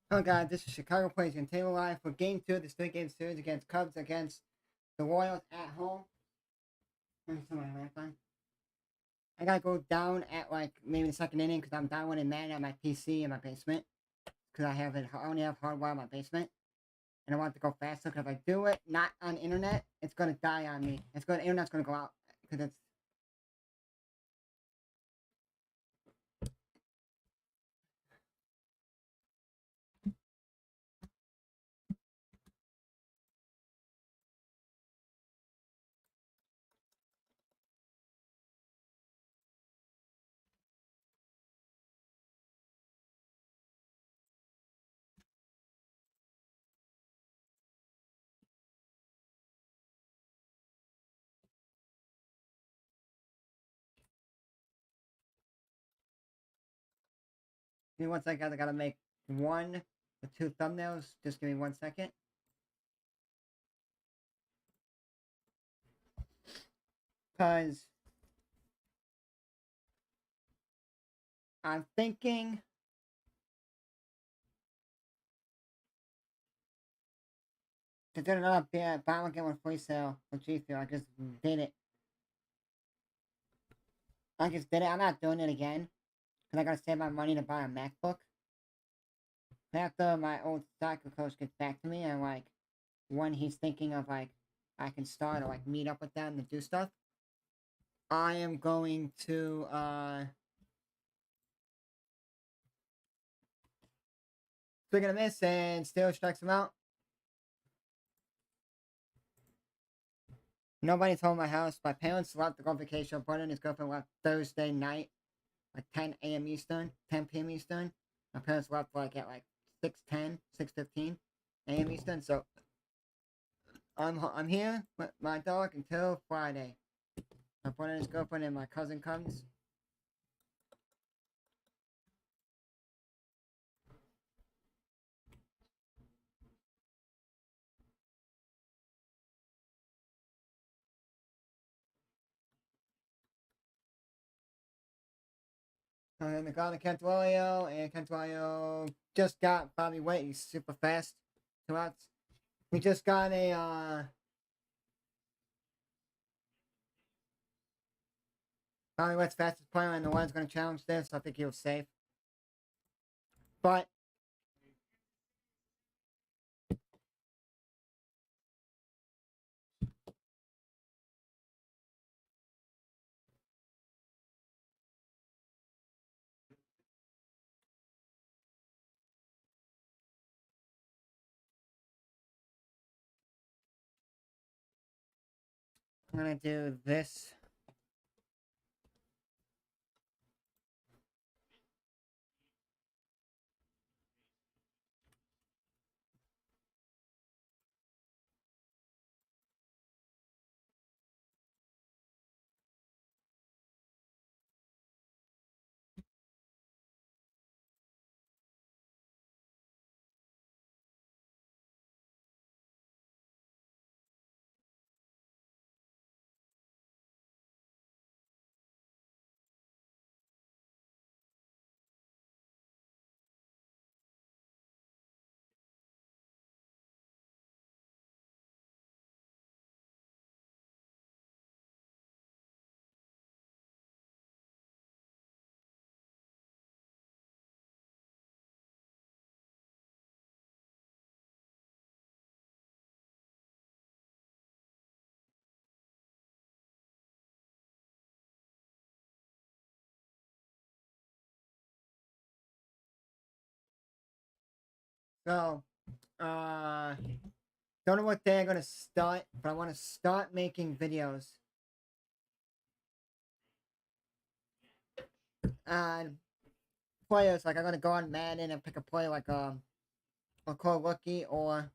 Oh god, this is Chicago plays in Taylor Live for Game 2 of the 3-game series against Cubs against the Royals at home. Let me turn my mic on. I gotta go down at like maybe the second inning because I'm down one in man at my PC in my basement. Because I only have hardware in my basement. And I want to go faster because if I do it not on internet, it's gonna die on me. Internet's gonna go out because it's. Give me 1 second, I gotta make one or two thumbnails. Just give me 1 second. Because I'm thinking to do another buy one get one free sale for G Fuel. I just did it. I just did it. I'm not doing it again. Because I gotta save my money to buy a MacBook. After my old soccer coach gets back to me and like when he's thinking of like I can start or like meet up with them to do stuff, I am going to swing and a miss and still strikes him out. Nobody's home at my house. My parents left to go on vacation. Brother and his girlfriend left Thursday night at 10 a.m. Eastern, 10 p.m. Eastern. My parents left like at like 6:10, 6:15 a.m. Eastern. So I'm here with my dog until Friday. My brother and his girlfriend and my cousin comes. And the guy to Cantuario, and Cantuario just got Bobby White. He's super fast. 2 outs. We just got a Bobby White's fastest player, and the one's going to challenge this. So I think he was safe. But I'm gonna do this. So, don't know what day I'm gonna start, but I want to start making videos. And players, like I'm gonna go on Madden and pick a player like a call rookie or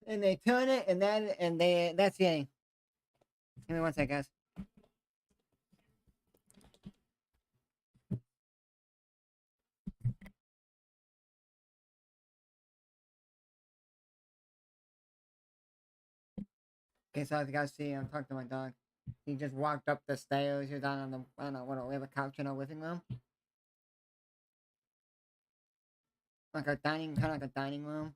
and they turn it, and that's the ending. Give me one sec, guys. Okay, so as you guys see, I'm talking to my dog. He just walked up the stairs. He's down on the, I don't know what, we have a couch in our living room. Like a dining, kind of like a dining room.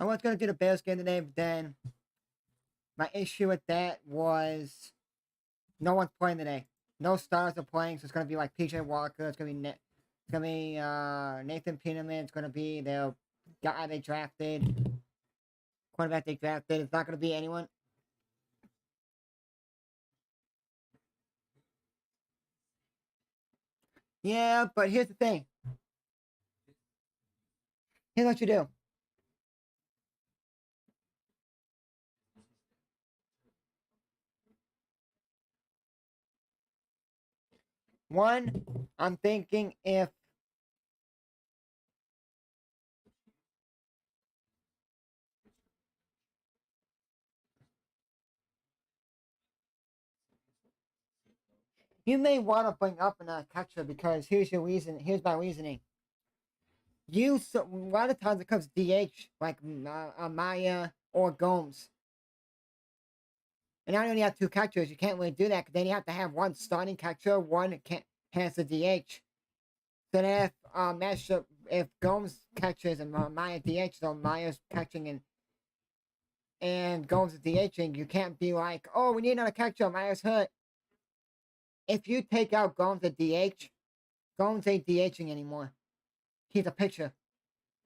I was gonna do the Bears game today, but then my issue with that was no one's playing today. No stars are playing, so it's gonna be like PJ Walker. It's gonna be Nathan Peterman. It's gonna be the guy they drafted, quarterback they drafted. It's not gonna be anyone. Yeah, but here's the thing. Here's what you do. One, I'm thinking if you may want to bring up a catcher because here's your reason. Here's my reasoning. A lot of times it comes DH like Maya or Gomes, and I only have two catchers. You can't really do that because then you have to have one starting catcher, one can't has the DH. So then if Gomes catches and Maya DH, so Maya's catching and Gomes is DHing, you can't be like, oh, we need another catcher. Maya's hurt. If you take out Gomes at DH, Gomes ain't DHing anymore. He's a pitcher.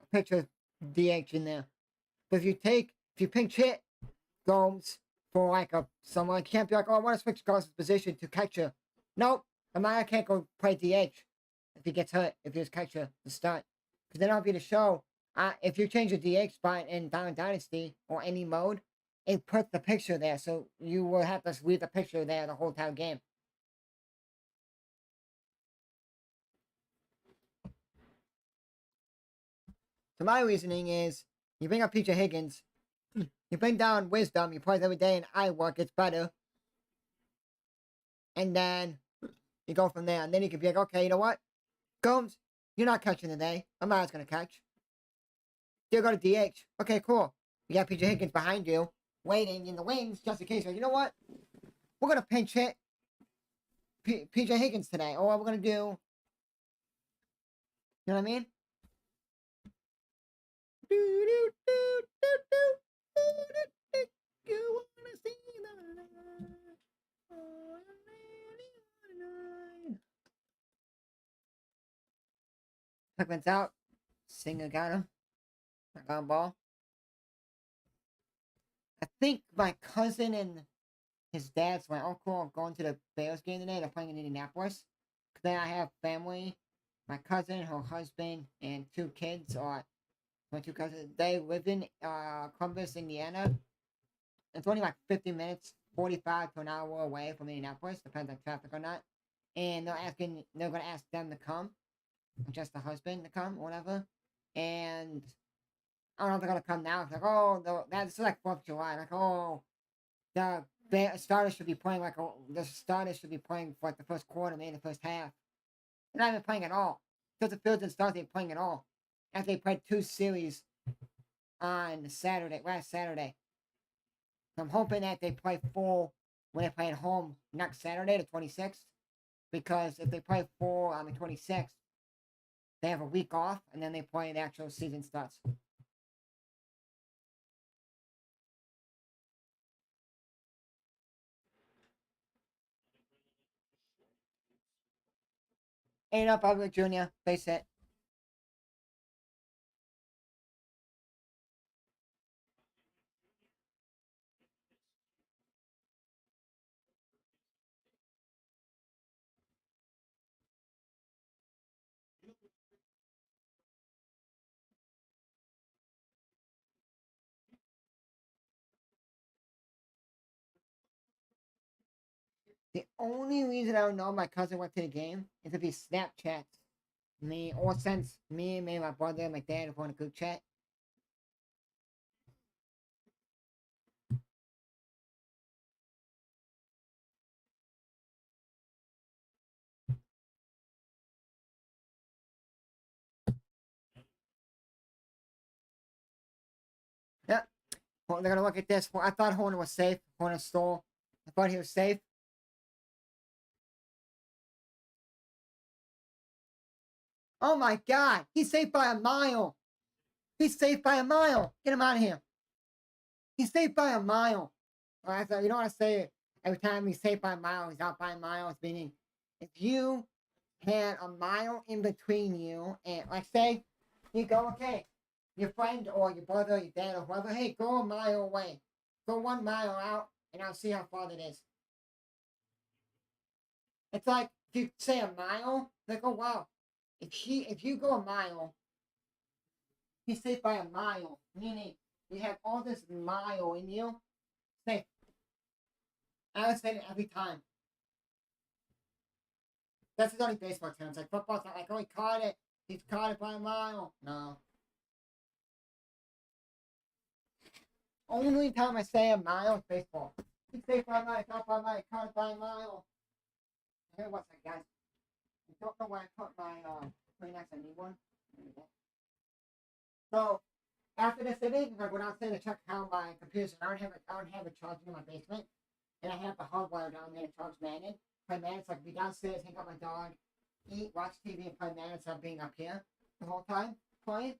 A pitcher DH in there. But if you pinch hit Gomes for like someone, can't be like, oh, I want to switch Gomes' position to catcher. Nope. Amaya can't go play DH if he gets hurt, if he's catcher to start. Because then I'll be the show. If you change the DH spot in Diamond Dynasty or any mode, it puts the picture there. So you will have to leave the picture there the whole entire game. So my reasoning is, you bring up PJ Higgins, you bring down Wisdom, you play every day, and I work, it's better. And then you go from there, and then you can be like, okay, you know what? Gomes, you're not catching today. Amara's gonna catch. You're gonna DH. Okay, cool. You got PJ Higgins behind you, waiting in the wings, just in case. You know what? We're gonna pinch hit PJ Higgins today. Or we're gonna do, you know what I mean? You wanna see the light? Oh, Tuckman's out. Singer got him. I got him ball. I think my cousin and his dad's my uncle are going to the Bears game today. They're playing in Indianapolis. Then I have family. My cousin, her husband, and two kids are my two cousins. They live in Columbus, Indiana. It's only like 50 minutes, 45 to an hour away from Indianapolis. Depends on traffic or not. And they're gonna ask them to come, just the husband to come, or whatever. And I don't know if they're gonna come now. It's like, oh, that's like 4th of July. Like, oh, the starters should be playing the starters should be playing for like the first quarter, maybe the first half. They're not even playing at all. Because the Fields and Stars ain't playing at all. After they played 2 series on last Saturday. I'm hoping that they play full when they play at home next Saturday, the 26th. Because if they play full on the 26th, they have a week off, and then they play the actual season starts. Ain't up, Public Jr. Face it. The only reason I would know my cousin went to the game is if he Snapchats me or sends me, my brother, my dad if we're in a group chat. Yeah. They're gonna look at this. I thought Horner was safe. Horner stole. I thought he was safe. Oh my god! He's safe by a mile! He's safe by a mile! Get him out of here! He's safe by a mile! Alright, so you know what I say every time he's safe by a mile, he's out by a mile. It's meaning if you had a mile in between you, and like say, you go, okay, your friend or your brother, your dad, or whoever, hey, go a mile away. Go 1 mile out, and I'll see how far it is. It's like if you say a mile, like, oh wow, if you go a mile, he's safe by a mile, meaning you have all this mile in you. Say, I would say it every time. That's his only baseball terms. Like football's not like, oh, he caught it. He's caught it by a mile. No. Only time I say a mile is baseball. He's safe by a mile, caught by a mile, caught it by a mile. Hey, what's that, guys? I don't know where I put my Kleenex. I need one. So after this inning, I go downstairs to check how my computer's. I don't have it charging in my basement, and I have the hardwire down there to charge Madden. Play Madden, so I can be downstairs, hang out my dog, eat, watch TV, and play Madden instead of being up here the whole time playing.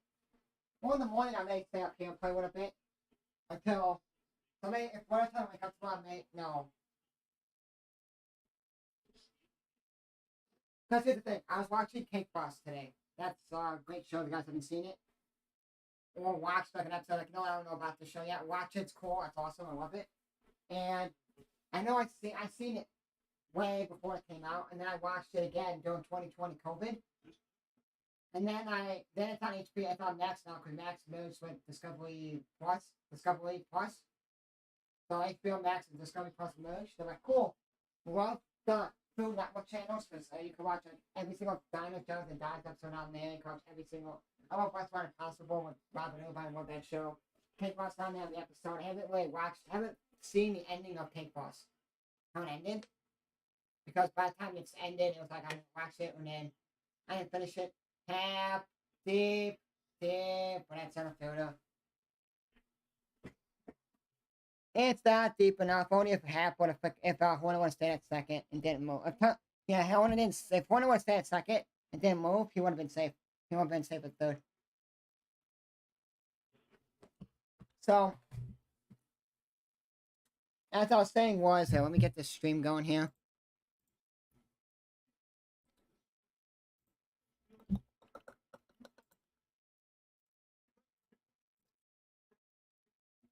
Well, in the morning, I may stay up here and play with a bit until somebody. If one time I wake up tomorrow, I may no. Because here's the thing, I was watching Cake Boss today. That's a great show. If you guys haven't seen it or watched like an episode, like, no, I don't know about the show yet. Watch it. It's cool. It's awesome. I love it. And I know I seen it way before it came out, and then I watched it again during 2020 COVID. And then it's on HBO. It's on Max now because Max merged with Discovery Plus. So HBO Max and Discovery Plus merged. They're like, cool. Love the Food Network channels because you can watch every single Diner Jones and Dives episode on there. You can watch every single. I love Restaurant Impossible with Robin Irvine. I love that show. Cake Boss down there on the episode. I haven't seen the ending of Cake Boss. How it ended. Because by the time it's ended, it was like I didn't watch it, and then I didn't finish it. Tap, deep, but that's on a filter. It's not deep enough. Only if half would have, if Horner would have stayed at second and didn't move. If Horner would have stayed at second and didn't move, he would have been safe. He would have been safe at third. So, as I was saying was, let me get this stream going here.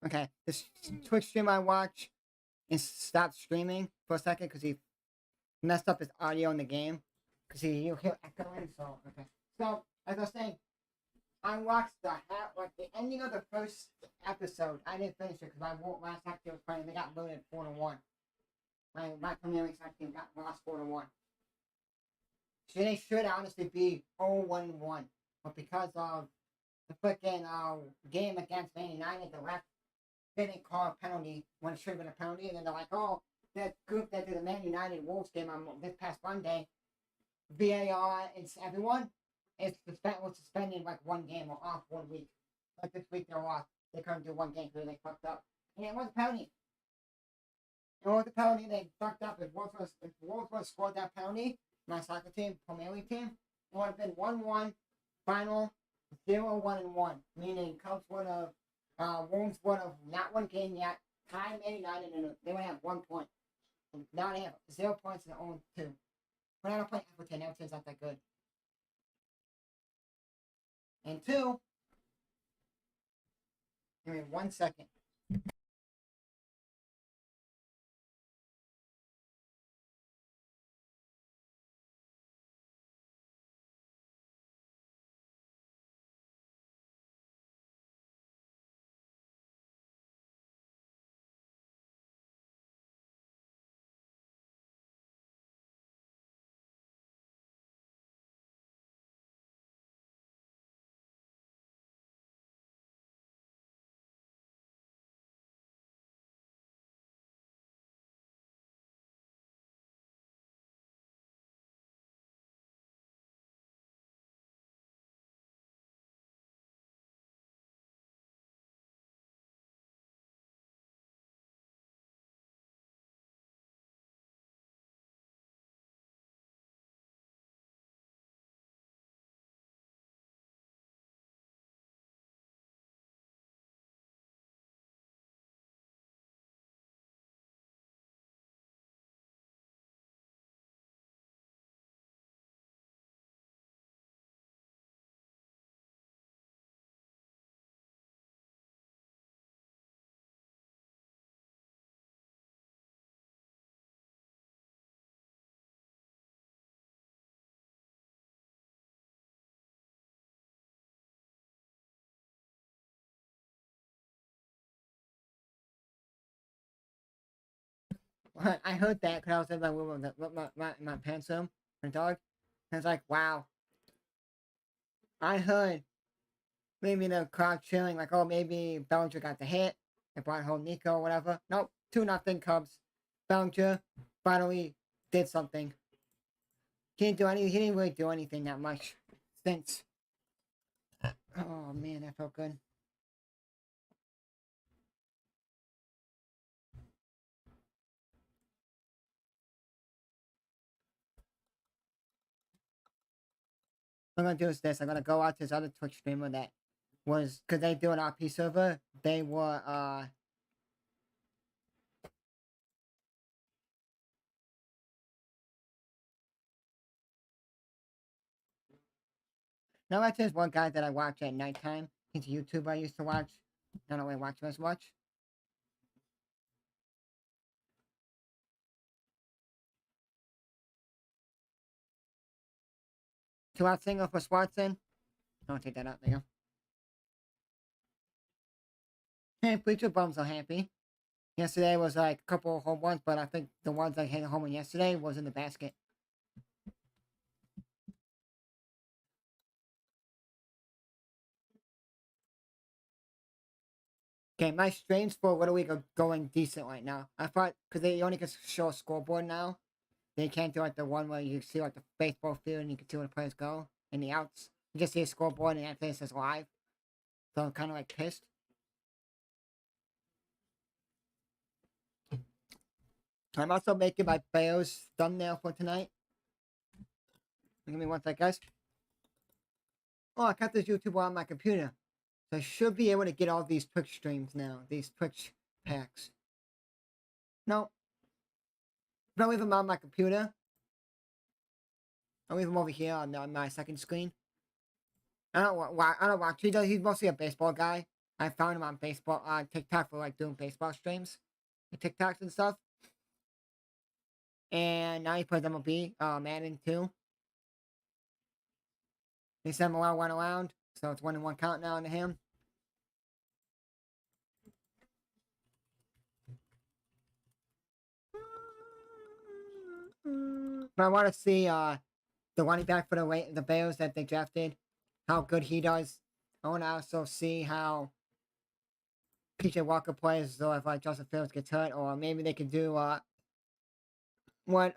Okay, this Twitch stream I watch is stopped streaming for a second because he messed up his audio in the game because you hear echoing. So okay, so as I was saying, I watched the ending of the first episode. I didn't finish it because last actor was playing. They got voted 4-1. My Premier League team got lost 4-1. So they should honestly be 0-1-1, but because of the freaking game against Man United, the ref didn't call a penalty when it should have been a penalty, and then they're like, oh, that group that did the Man United Wolves game on this past Monday, VAR and everyone was suspended like 1 game or off 1 week. Like this week they're off. They couldn't do 1 game because they fucked up. And it was a penalty. They fucked up. If Wolves would have scored that penalty, my soccer team, Premier League team, it would have been 1-1, final 0-1-1, meaning Cubs would have. Wolves would have not won game yet. Tied Man United, and they would have 1 point. Now they have 0 points and own 2. But I don't play Everton. Everton's not that good. And 2. Give me 1 second. I heard that because I was in my room with my pants room, my dog. And it's like, wow. I heard maybe the crowd cheering, like, oh, maybe Bellinger got the hit. They brought home Nico or whatever. Nope, 2-0 Cubs. Bellinger finally did something. He didn't really do anything that much since. Oh man, that felt good. What I'm gonna do is this. I'm gonna go out to this other Twitch streamer that was, because they do an RP server. They were now that's just one guy that I watch at nighttime. He's a YouTuber I used to watch. I don't really watch him as much. Two-out single for Swartzen. I'll take that out. There you go. Hey, Preacher Bum's so happy. Yesterday was like a couple of home runs, but I think the ones that hit a home run yesterday was in the basket. Okay, my streams for what a week are going decent right now. I thought, because they only can show a scoreboard now, they can't do like the one where you see like the baseball field and you can see where the players go and the outs. You just see a scoreboard and after it says live. So I'm kind of like pissed. I'm also making my Bears thumbnail for tonight. Give me one sec, guys. Oh, I got this YouTube on my computer. So I should be able to get all these Twitch streams now. These Twitch packs. No. Don't leave them on my computer. I'll leave them over here on my second screen. I don't watch. He's mostly a baseball guy. I found him on baseball on TikTok for like doing baseball streams, TikToks and stuff. And now he plays MLB, Madden too. They sent him around, went around, so it's 1-1 count now to him. But I want to see the running back for the Bears that they drafted, how good he does. I want to also see how PJ Walker plays, so if like Justin Fields gets hurt, or maybe they could do what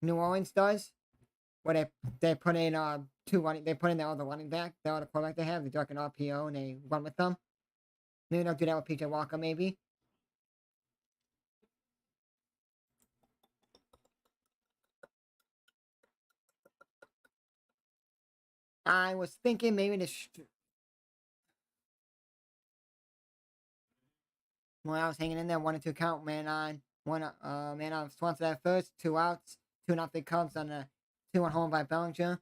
New Orleans does, where they put in they put in their other running back, the other quarterback they have, they do like an RPO and they run with them. Maybe they'll do that with PJ Walker, maybe. I was thinking maybe this. Well, I was hanging in there, 1-2 count, man on Swanson at first, 2 outs, 2-0 Cubs on a 2-1 home by Bellinger.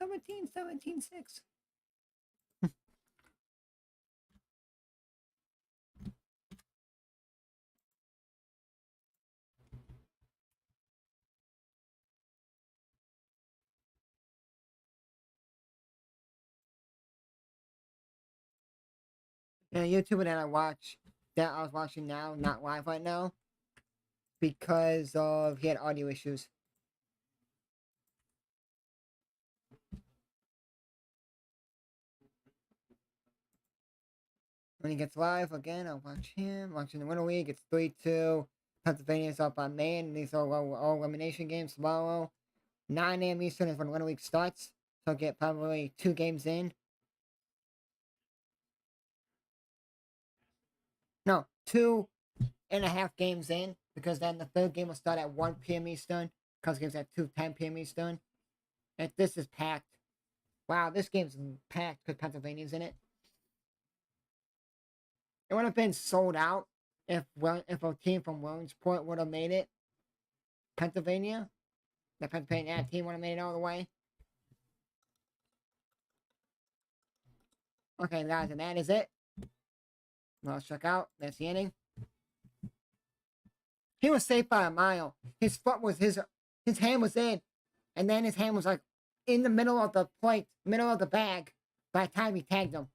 17-6. Yeah, YouTuber that I was watching now, not live right now, because he had audio issues. When he gets live again, I'll watch him. Watching the Winter League, it's 3-2. Pennsylvania's up on Maine. These are all elimination games tomorrow. 9 a.m. Eastern is when Winter League starts. So I'll get probably 2 games in. No, 2.5 games in, because then the third game will start at 1 p.m. Eastern, because games at 2:10 p.m. Eastern. And this is packed. Wow, this game's packed because Pennsylvania's in it. It would have been sold out if a team from Williamsport would have made it. Pennsylvania, the Pennsylvania team would have made it all the way. Okay, guys, and that is it. Well, let's check out. That's the inning. He was safe by a mile. His foot was his hand was in, and then his hand was like in the middle of the plate, middle of the bag by the time he tagged him.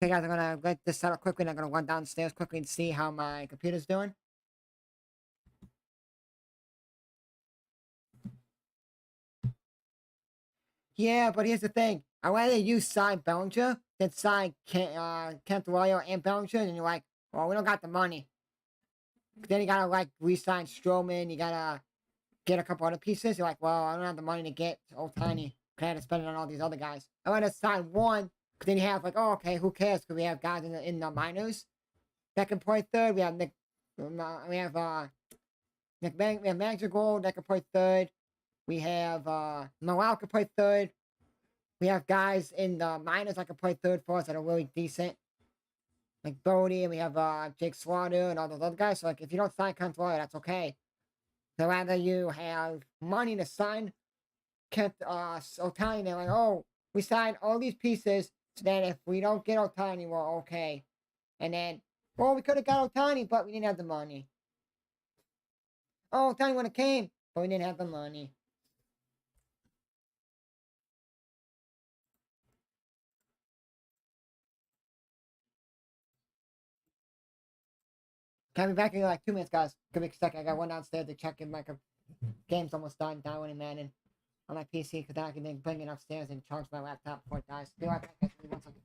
Okay, guys, I'm gonna let this set up quickly, and I'm gonna run downstairs quickly and see how my computer's doing. Yeah, but here's the thing. I rather use Cy Bellinger than Kent Royal and Bellinger, and you're like, well, we don't got the money. Then you gotta like re-sign Strowman, you gotta get a couple other pieces. You're like, well, I don't have the money to get Otani. I had to spend it on all these other guys. I want to sign one, because then you have like, oh, okay, who cares? Because we have guys in the minors that can play third. We have we have Manager Gold that can play third. We have Noel can play third. We have guys in the minors that can play third for us that are really decent. Like Bodie, and we have Jake Slaughter and all those other guys. So like if you don't sign Controller, that's okay. So rather you have money to sign Kent Otani, they're like, oh, we signed all these pieces so that if we don't get Otani, we're okay. And then, well, we could have got Otani, but we didn't have the money. Oh, Otani would have came, but we didn't have the money. Can be back in like 2 minutes, guys. Give me a second. I got one downstairs to check if my game's almost done. Downloading Madden on my PC because I can then bring it upstairs and charge my laptop before it dies. Be right back, guys. Give me 1 second.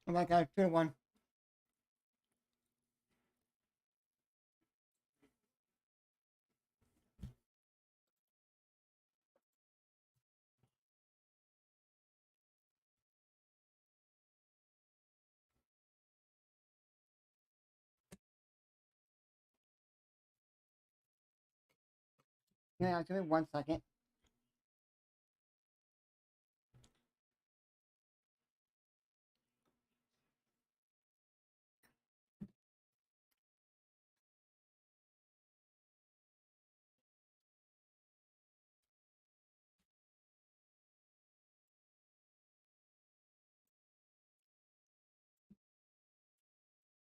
I'm like, 2-1. Yeah, give me 1 second.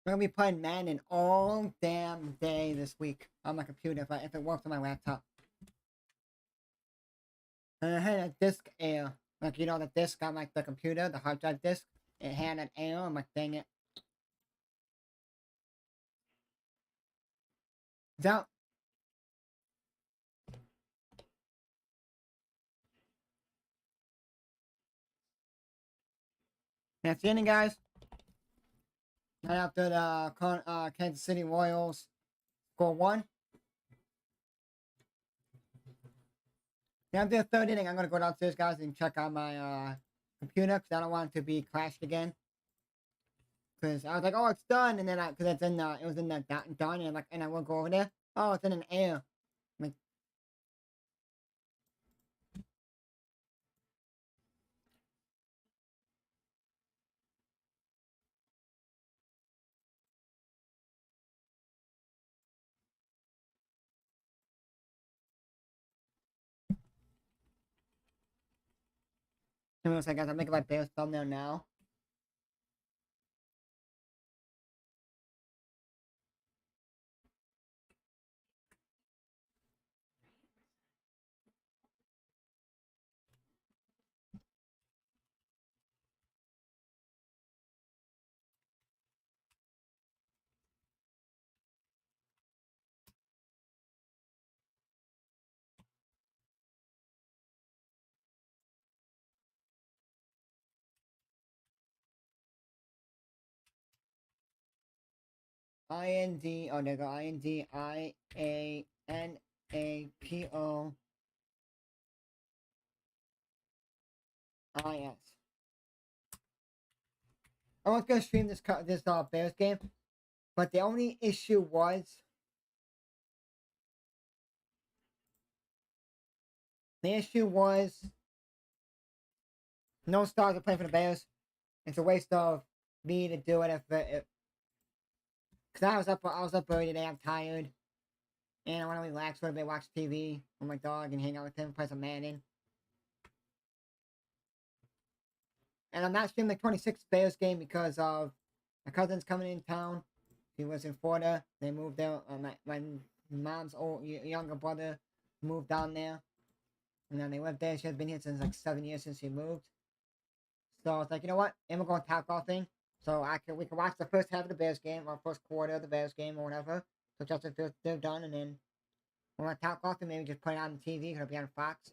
I'm gonna be playing Madden all damn day this week on my computer if it works on my laptop. And I had a disk error. Like, you know, the disk on like the computer, the hard drive disk, it had an error. I'm like, dang it. So, that's the ending, guys. Right after the Kansas City Royals score 1. Now after the 3rd inning, I'm gonna go downstairs, guys, and check on my computer because I don't want it to be crashed again. Because I was like, oh, it's done, and then because it was in the done, and I will go over there. Oh, it's in an error. Like, I guess I'm making my Bears thumbnail now. IND, oh, there you go, INDIANAPOIS. I was gonna stream this Bears game, but the only issue was no stars are playing for the Bears. It's a waste of me to do it because I was up early today. I'm tired, and I want to relax a little bit, watch TV with my dog, and hang out with him, play some Madden. And I'm not streaming the 26th Bears game because of my cousin's coming in town. He was in Florida. They moved there. My mom's younger brother moved down there, and then they lived there. She has been here since like 7 years since she moved. So I was like, you know what? And we're going to top thing. So we can watch the first half of the Bears game, or first quarter of the Bears game, or whatever. So just if they're done, and then when I top off, maybe just put it on the TV. It'll be on Fox.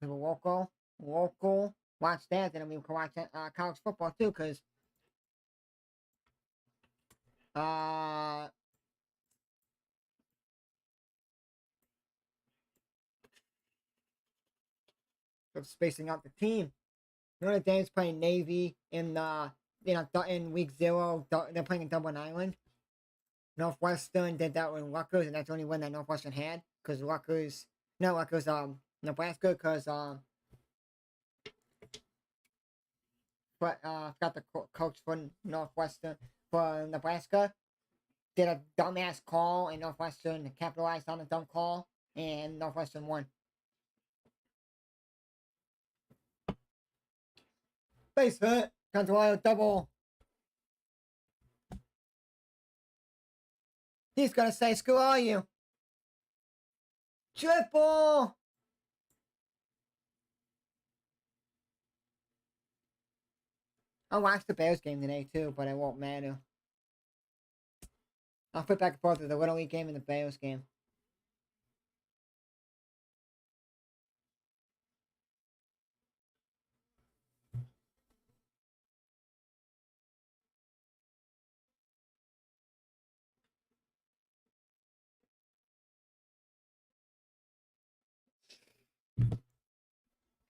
We will local, watch that. Then we can watch college football too, because uh, of spacing out the team. Notre Dame's playing Navy in in week 0. They're playing in Dublin Island. Northwestern did that with Rutgers, and that's the only win that Northwestern had because Nebraska, because but got the coach for Nebraska did a dumbass call, and Northwestern capitalized on the dumb call, and Northwestern won. Base hit, Control double. He's gonna say, "Screw all you." Triple. I'll watch the Bears game today too, but it won't matter. I'll flip back and forth with the Little League game and the Bears game.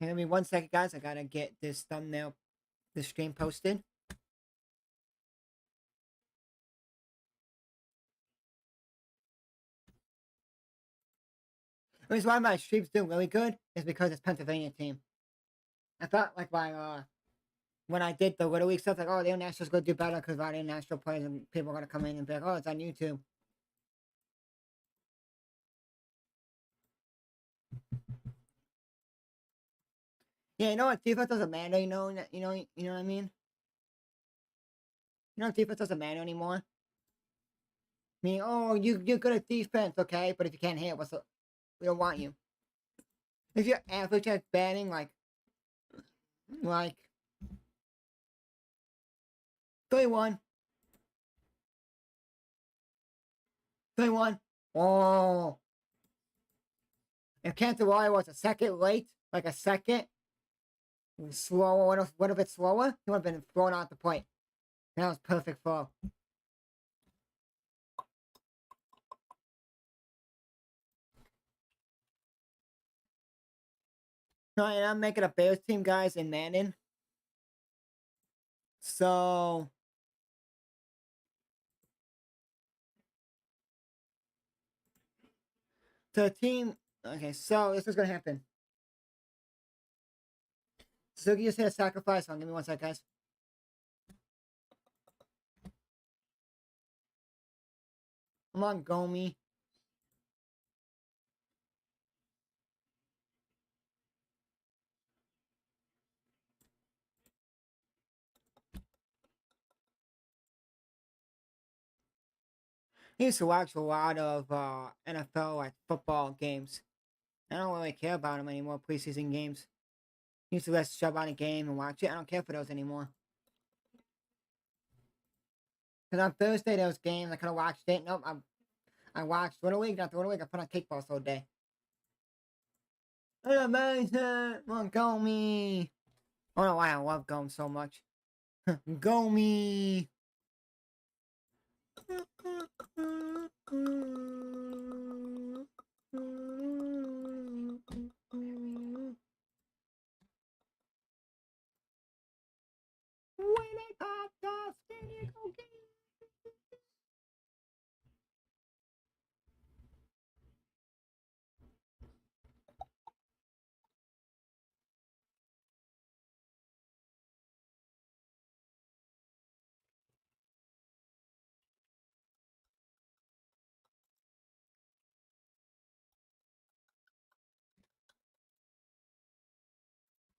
Give me 1 second, guys. I gotta get this thumbnail, this stream posted. The reason why my streams do really good is because it's Pennsylvania team. I thought like when I did the Little League stuff, like, oh, the international's gonna do better because our international players and people are gonna come in and be like, oh, it's on YouTube. Yeah, you know what? Defense doesn't matter. You know what I mean. You know, defense doesn't matter anymore. I mean, oh, you're good at defense, okay, but if you can't hit, we don't want you. If you're average at batting, like 31, 31. Oh, if Canterbury was a second late, like a second slower, what if it's slower? He would have been thrown out the plate. That was perfect for. No, and I'm making a Bears team, guys, in Madden. So the team. Okay, so this is gonna happen. Suzuki just hit a sacrifice. Give me 1 sec, guys. Come on, Gomi. I used to watch a lot of NFL like football games. I don't really care about them anymore. Preseason games. I used to just shove on a game and watch it. I don't care for those anymore. Because on Thursday there was games. I could have watched it. Nope. I watched Little League. Not the Little League. I put on kickballs all day. Amazing! Montgomery! I don't know why I love Gome so much. Gomi! Winning up the San Diego game!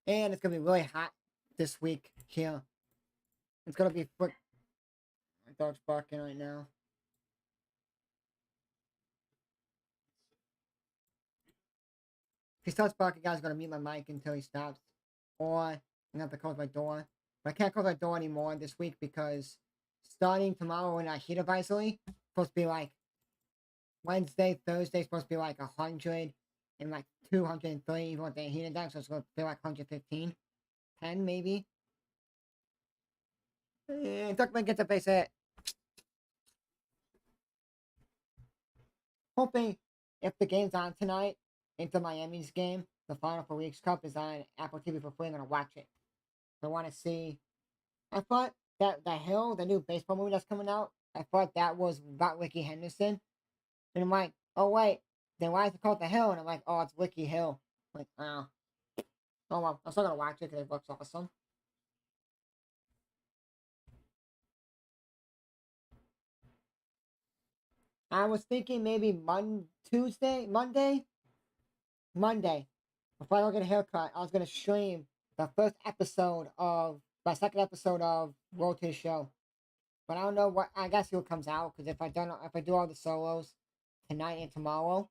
And it's gonna be really hot this week here. It's gonna be my dog's barking right now. If he starts barking, guys, I'm gonna mute my mic until he stops. Or I'm gonna have to close my door. But I can't close my door anymore this week because starting tomorrow when I heat advisory, supposed to be like Wednesday, Thursday, supposed to be like 100 and like 230 even with the heat index, so it's gonna be like 115. 10 maybe. Duckman gets a base hit. Hoping if the game's on tonight, Inter Miami's game, the final for Leagues Cup is on Apple TV for free. I'm gonna watch it. I want to see. I thought that the Hill, the new baseball movie that's coming out, I thought that was about Ricky Henderson, and I'm like, oh wait, then why is it called the Hill? And I'm like, oh, it's Ricky Hill. Like, oh well, I'm still gonna watch it because it looks awesome. I was thinking maybe Monday. Before I go get a haircut, I was gonna stream the first episode of my second episode of Road to the Show. But I don't know what. I guess it comes out because if I do all the solos tonight and tomorrow.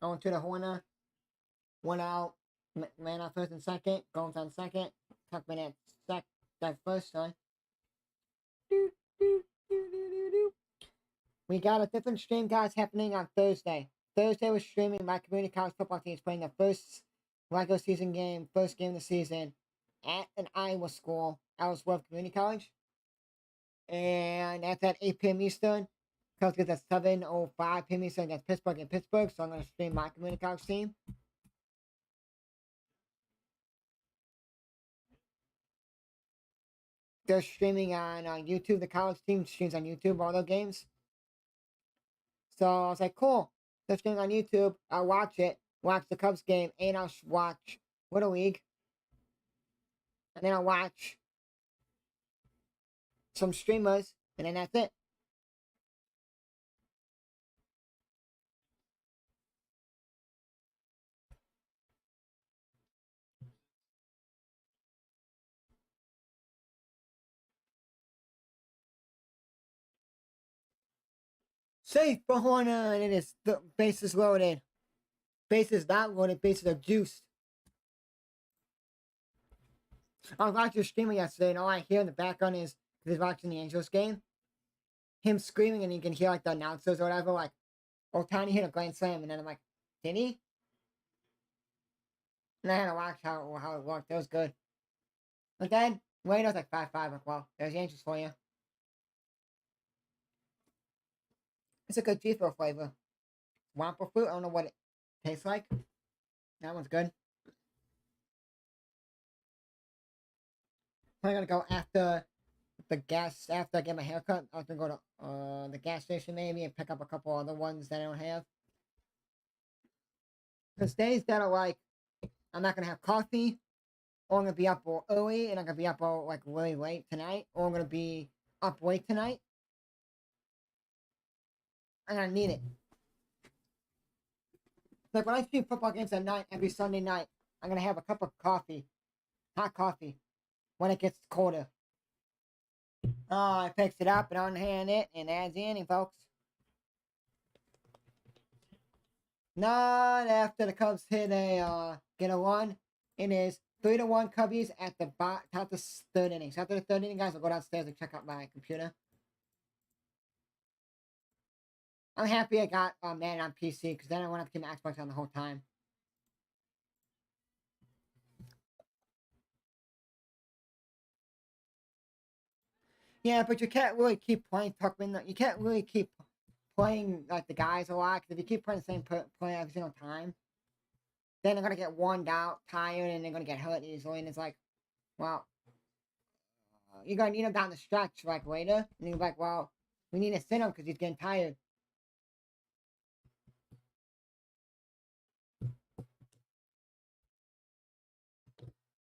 Going to the corner, one out, man on first and second, Gomes on second, Tuckman at that first time. We got a different stream, guys, happening on Thursday. Thursday we're streaming my community college football team is playing the first regular season game, first game of the season at an Iowa school, Ellsworth Community College. And that's at 8 p.m. Eastern. Cubs get that 7:05 p.m. so against Pittsburgh in Pittsburgh, so I'm going to stream my community college team. They're streaming on YouTube. The college team streams on YouTube all their games. So I was like, cool. They're streaming on YouTube. I'll watch it. Watch the Cubs game, and I'll watch Little League. And then I'll watch some streamers, and then that's it. Safe for Horner, and it is the bases loaded. Bases not loaded, bases are juiced. I was watching a streamer yesterday, and all I hear in the background is, because he's watching the Angels game, him screaming, and you can hear like the announcers or whatever, like, Ohtani hit a grand slam, and then I'm like, did he? And I had to watch how it worked. It was good. But then, Wayne was like 5-5. Like, well, there's the Angels for you. It's a good G-Throw flavor. Wampa fruit, I don't know what it tastes like. That one's good. I'm gonna go after the gas, after I get my haircut. I was gonna go to the gas station maybe and pick up a couple other ones that I don't have. Because days that are like, I'm not gonna have coffee, or I'm gonna be up early and I'm gonna be up all like really late tonight, or I'm gonna be up late tonight. I'm gonna need it. Like when I stream football games at night, every Sunday night, I'm gonna have a cup of coffee, hot coffee, when it gets colder. Oh, I picks it up and unhand it and adds the inning, folks. Not after the Cubs hit get a run. It is 3-1 Cubbies at the top of the third inning. So after the third inning, guys, I'll go downstairs and check out my computer. I'm happy I got Madden on PC because then I won't have to keep my Xbox on the whole time. Yeah, but you can't really keep playing Tuckman. You can't really keep playing like the guys a lot because if you keep playing the same play every single time, then they're gonna get worn out, tired, and they're gonna get hurt easily. And it's like, well, you're gonna need him down the stretch like later, and you're like, well, we need to sit him because he's getting tired.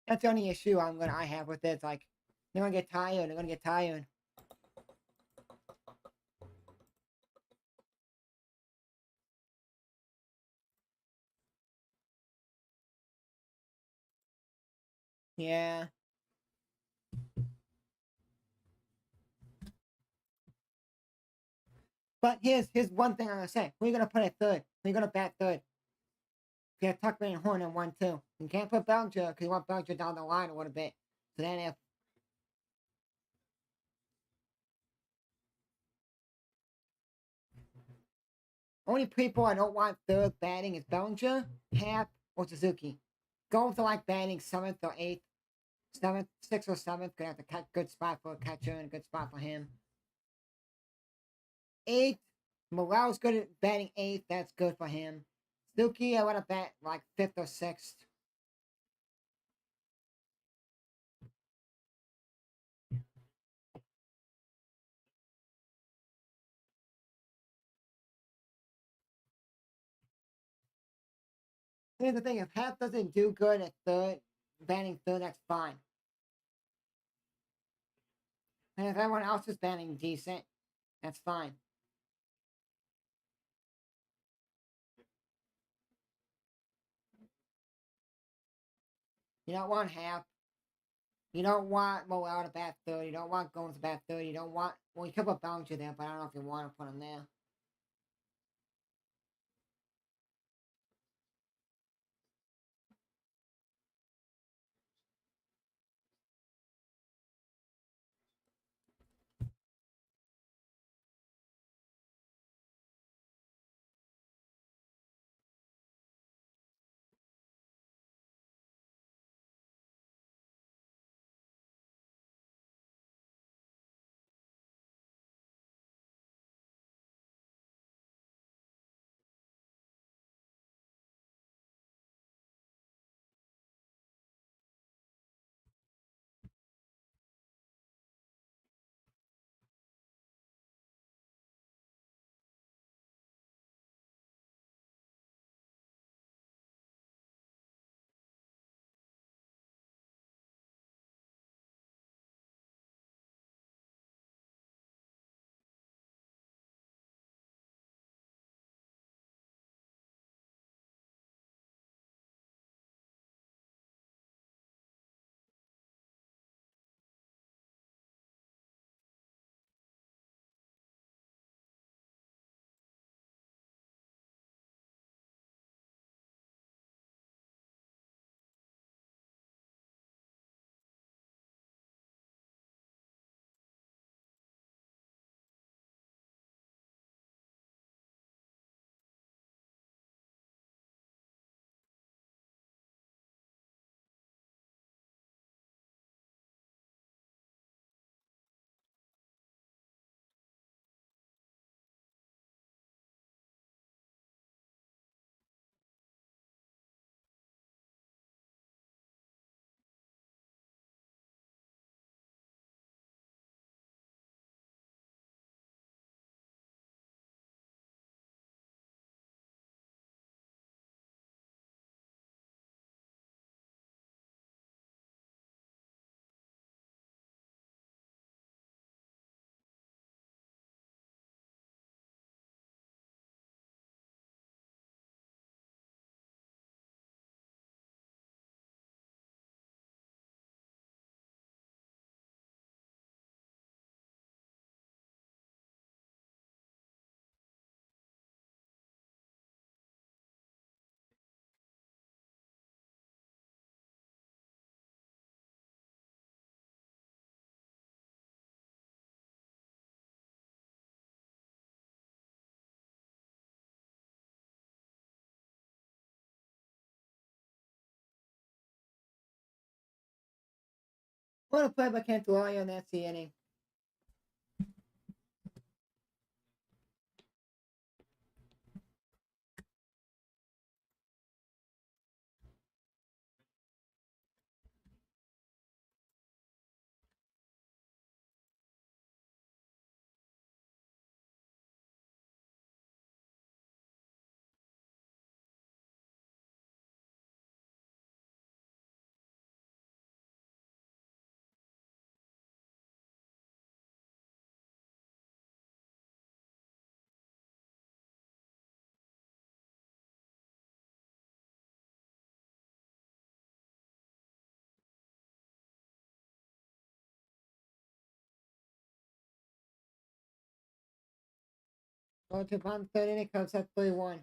That's the only issue I have with it. It's like they're gonna get tired. They're gonna get tired. Yeah. But here's one thing I'm gonna say. Who are you gonna put at third? Who are you gonna bat third? You have Tuckman and Horn in 1-2. You can't put Bellinger because you want Bellinger down the line a little bit. So then if only people I don't want third batting is Bellinger, Hap, or Suzuki. Go to like batting 7th or 8th. 7th, 6th or 7th. Gonna have to cut good spot for a catcher and a good spot for him. 8th, Morel's good at batting 8th. That's good for him. Suzuki, I want to bat like 5th or 6th. Here's the thing, if Hap doesn't do good at third, batting third, that's fine. And if everyone else is batting decent, that's fine. You don't want Hap. You don't want Morel to bat third. You don't want Gomes to bat third. You don't want... Well, you could put Bellinger there, but I don't know if you want to put him there. What a play by Cantillon on that inning. Going to bottom third inning, Cubs up 3-1.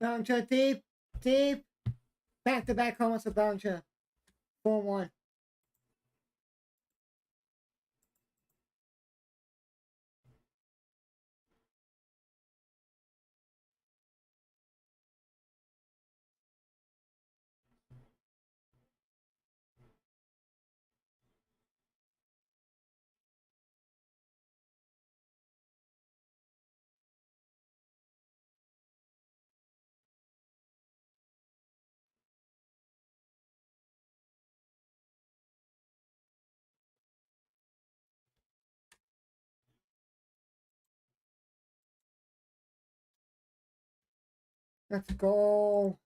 Bellinger deep, deep. Back-to-back homers for Bellinger. 4-1. Let's go.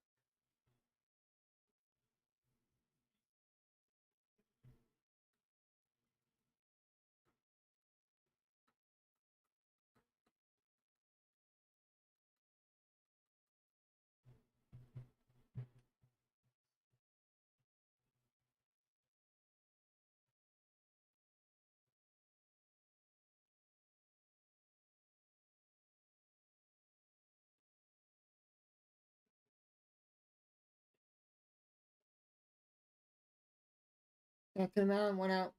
Back to the mound, 1 out.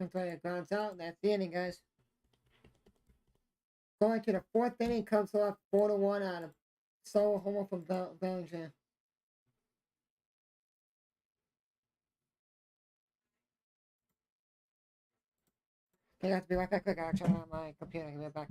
Montoya grounds out. That's the inning, guys. Going to the fourth inning, Cubs off 4-1 out of solo homer from Bellinger. Okay, I have to be right back quick. I'll turn on my computer. I'll be right back.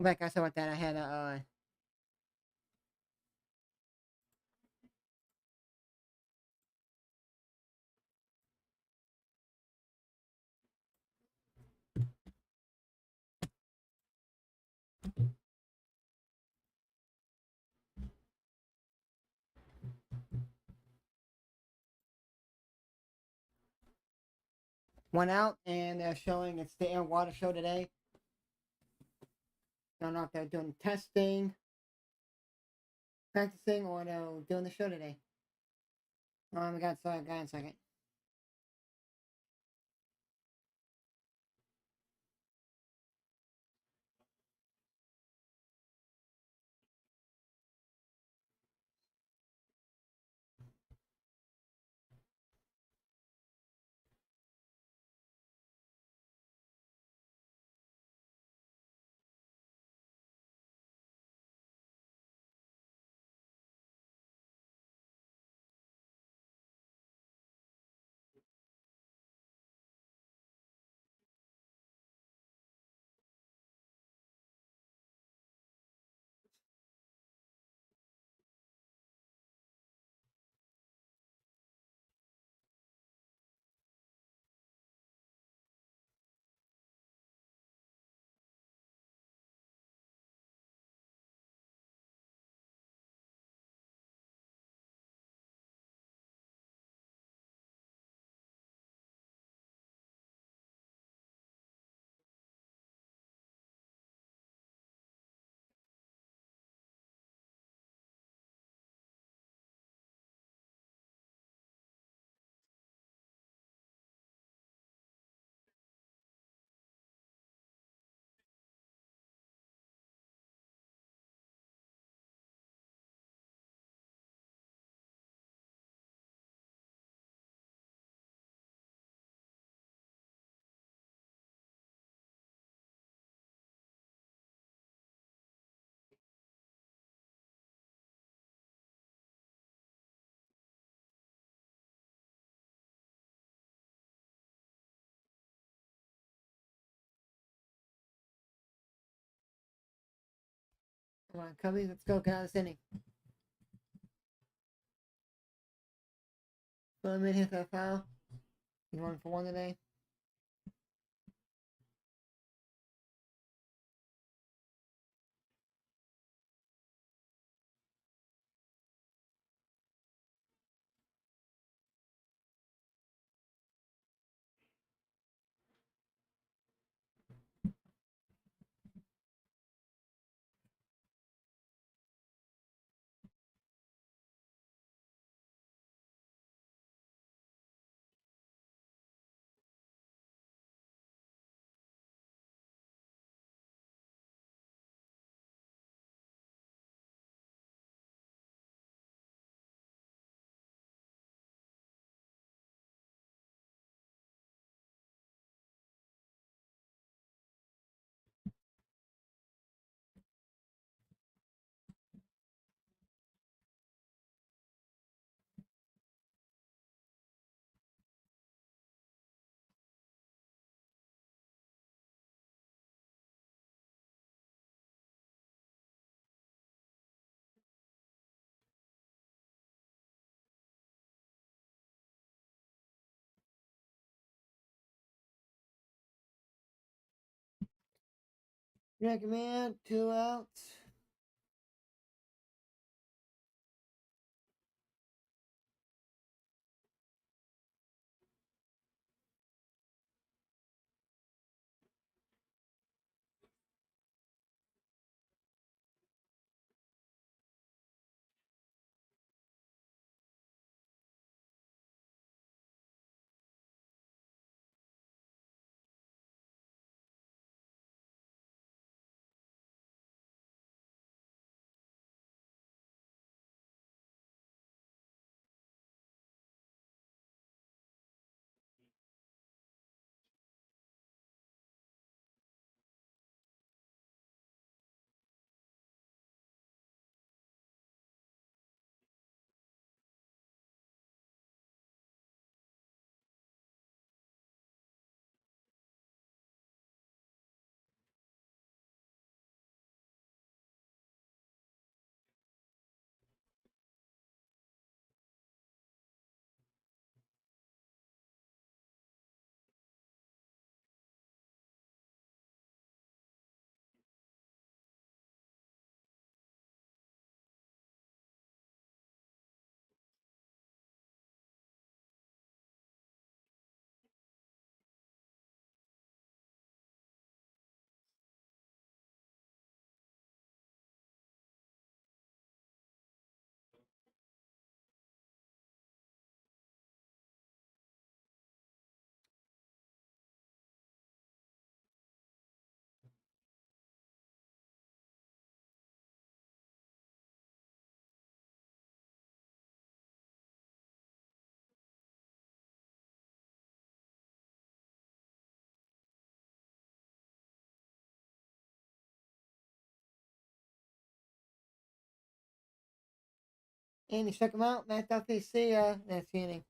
like I said about that, I had a one out, and they're showing it's the air and water show today. Don't know if they're doing testing, practicing, or they're doing the show today. We got a second. Come on, Cubbies, let's go get out of this inning. Fillman hit that foul. He's 1 for 1 today. Recommend 2 outs. Andy, check them out. Matt Duffy, see ya next inning.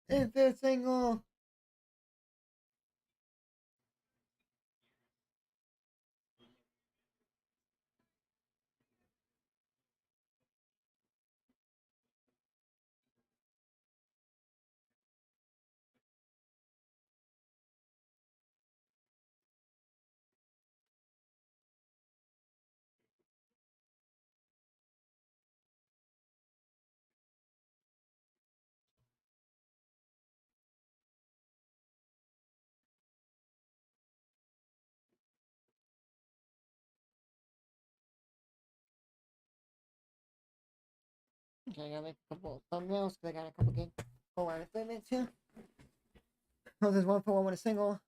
It's a single. Okay, I gotta make a couple of thumbnails because I got a couple games. Oh, I have 3 minutes here. Oh, there's 1 for 1 with a single.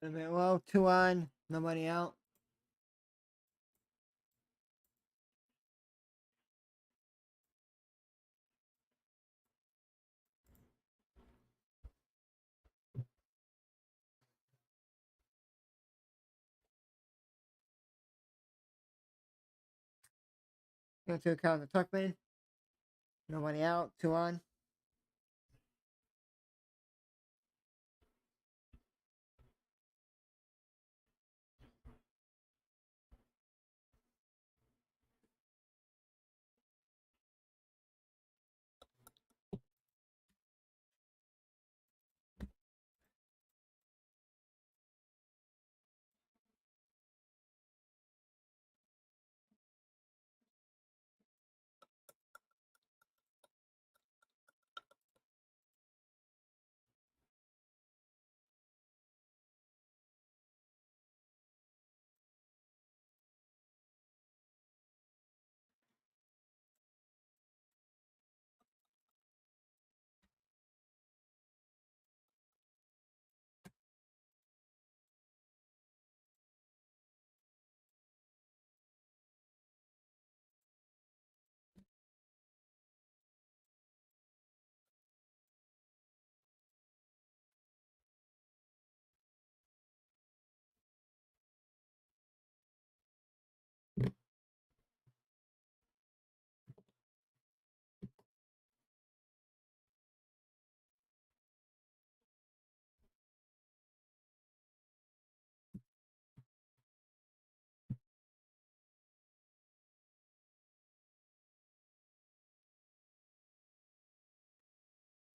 A bit low, 2 on, nobody out. Go to count the Tuckman. Nobody out, 2 on.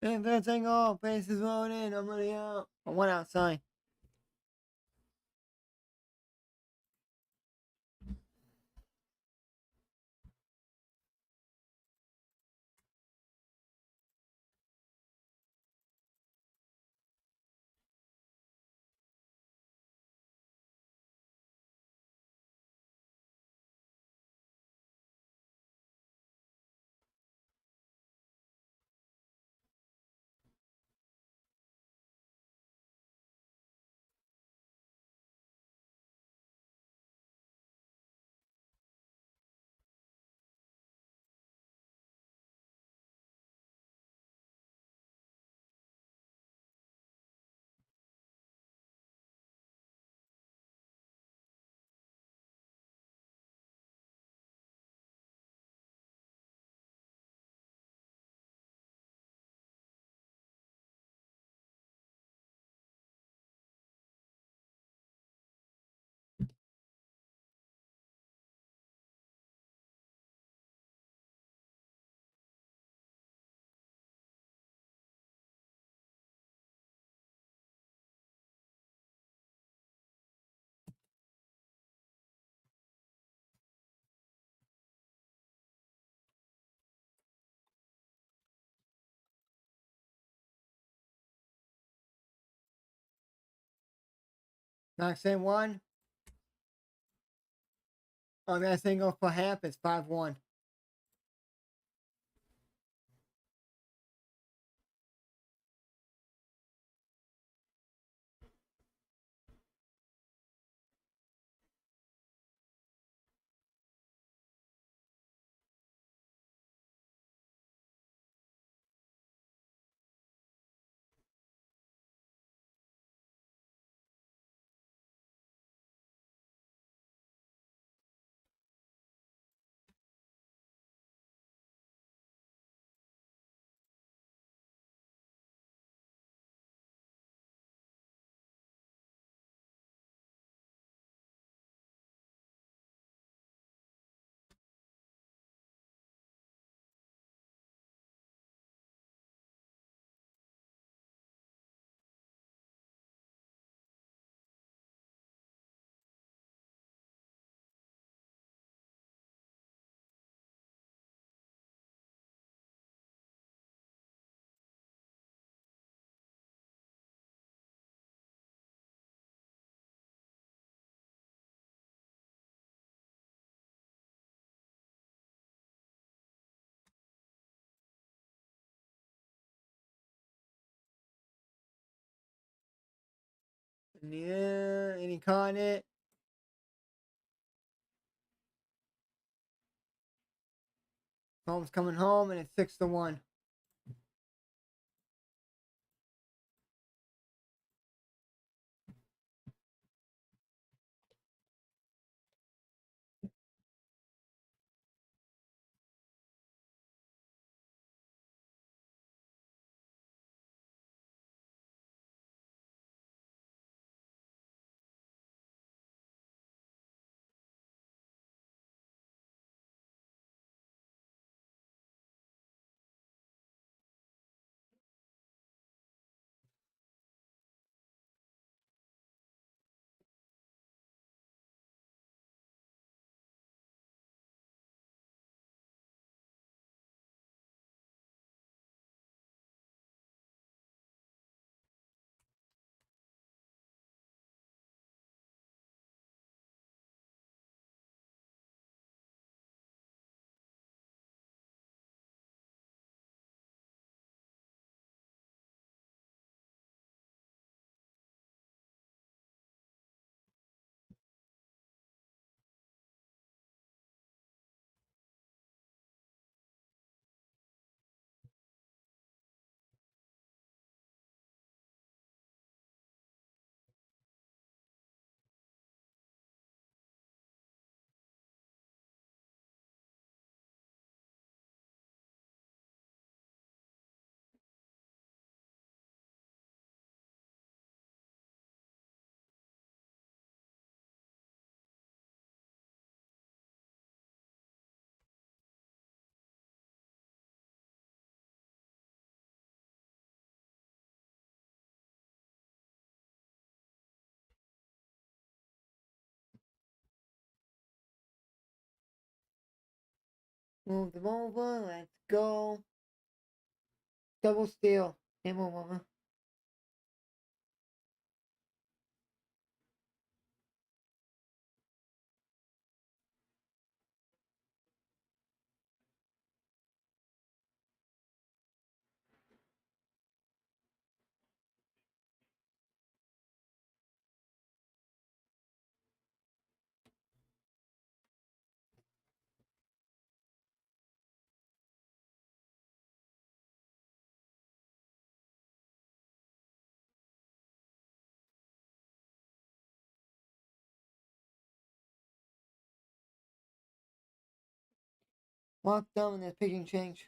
And third single, bases loaded, nobody out. 1 outside. Knocks in 1. On that single for half, it's 5-1. Yeah, and he caught it. Holmes coming home, and it's 6-1. Move them over. Let's go. Double steal. Game over. Walk down and there's picking change.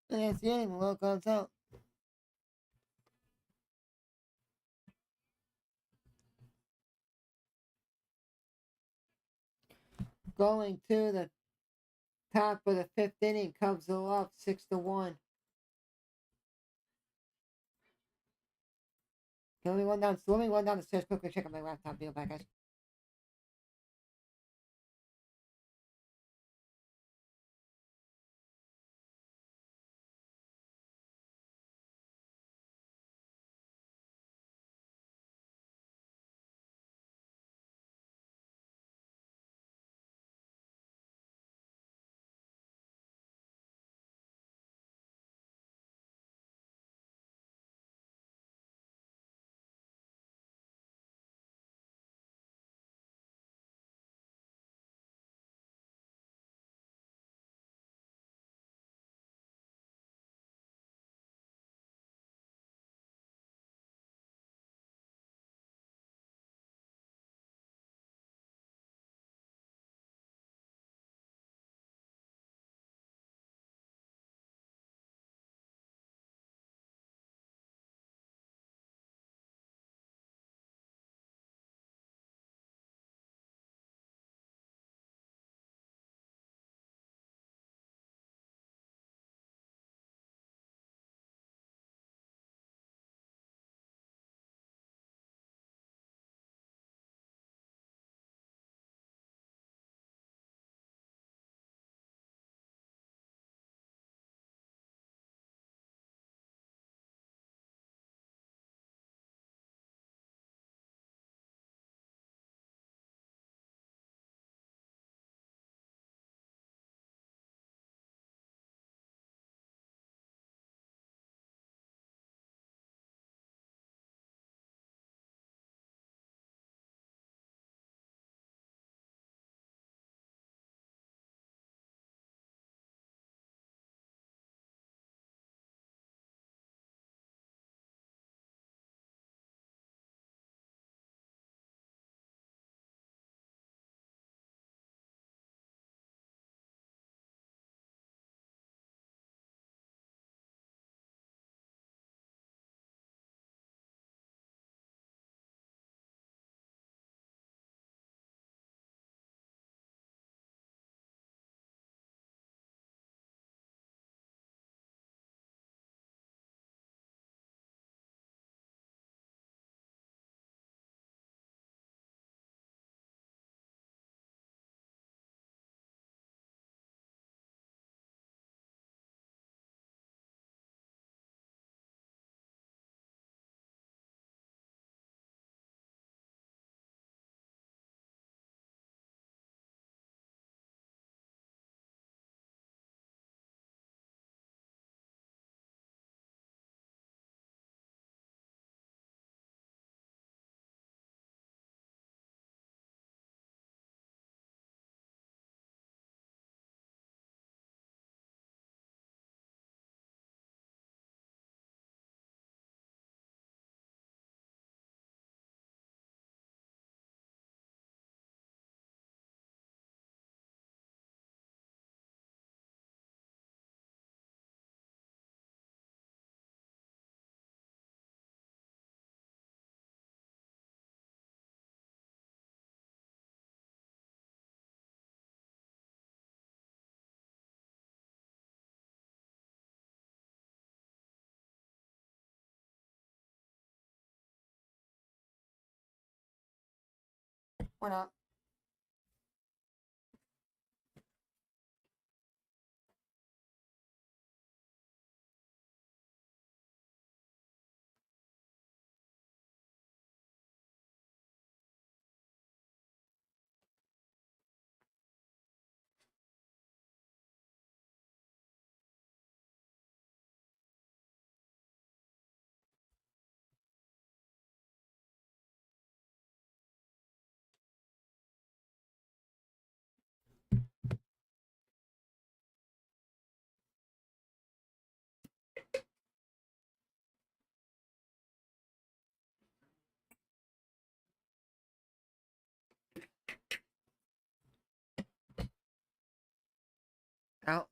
And that's the end. Will comes out. Going to the top of the fifth inning, Cubs are up 6-1. Let me run down the stairs quickly. Check out my laptop. Be back, guys. What up? Out.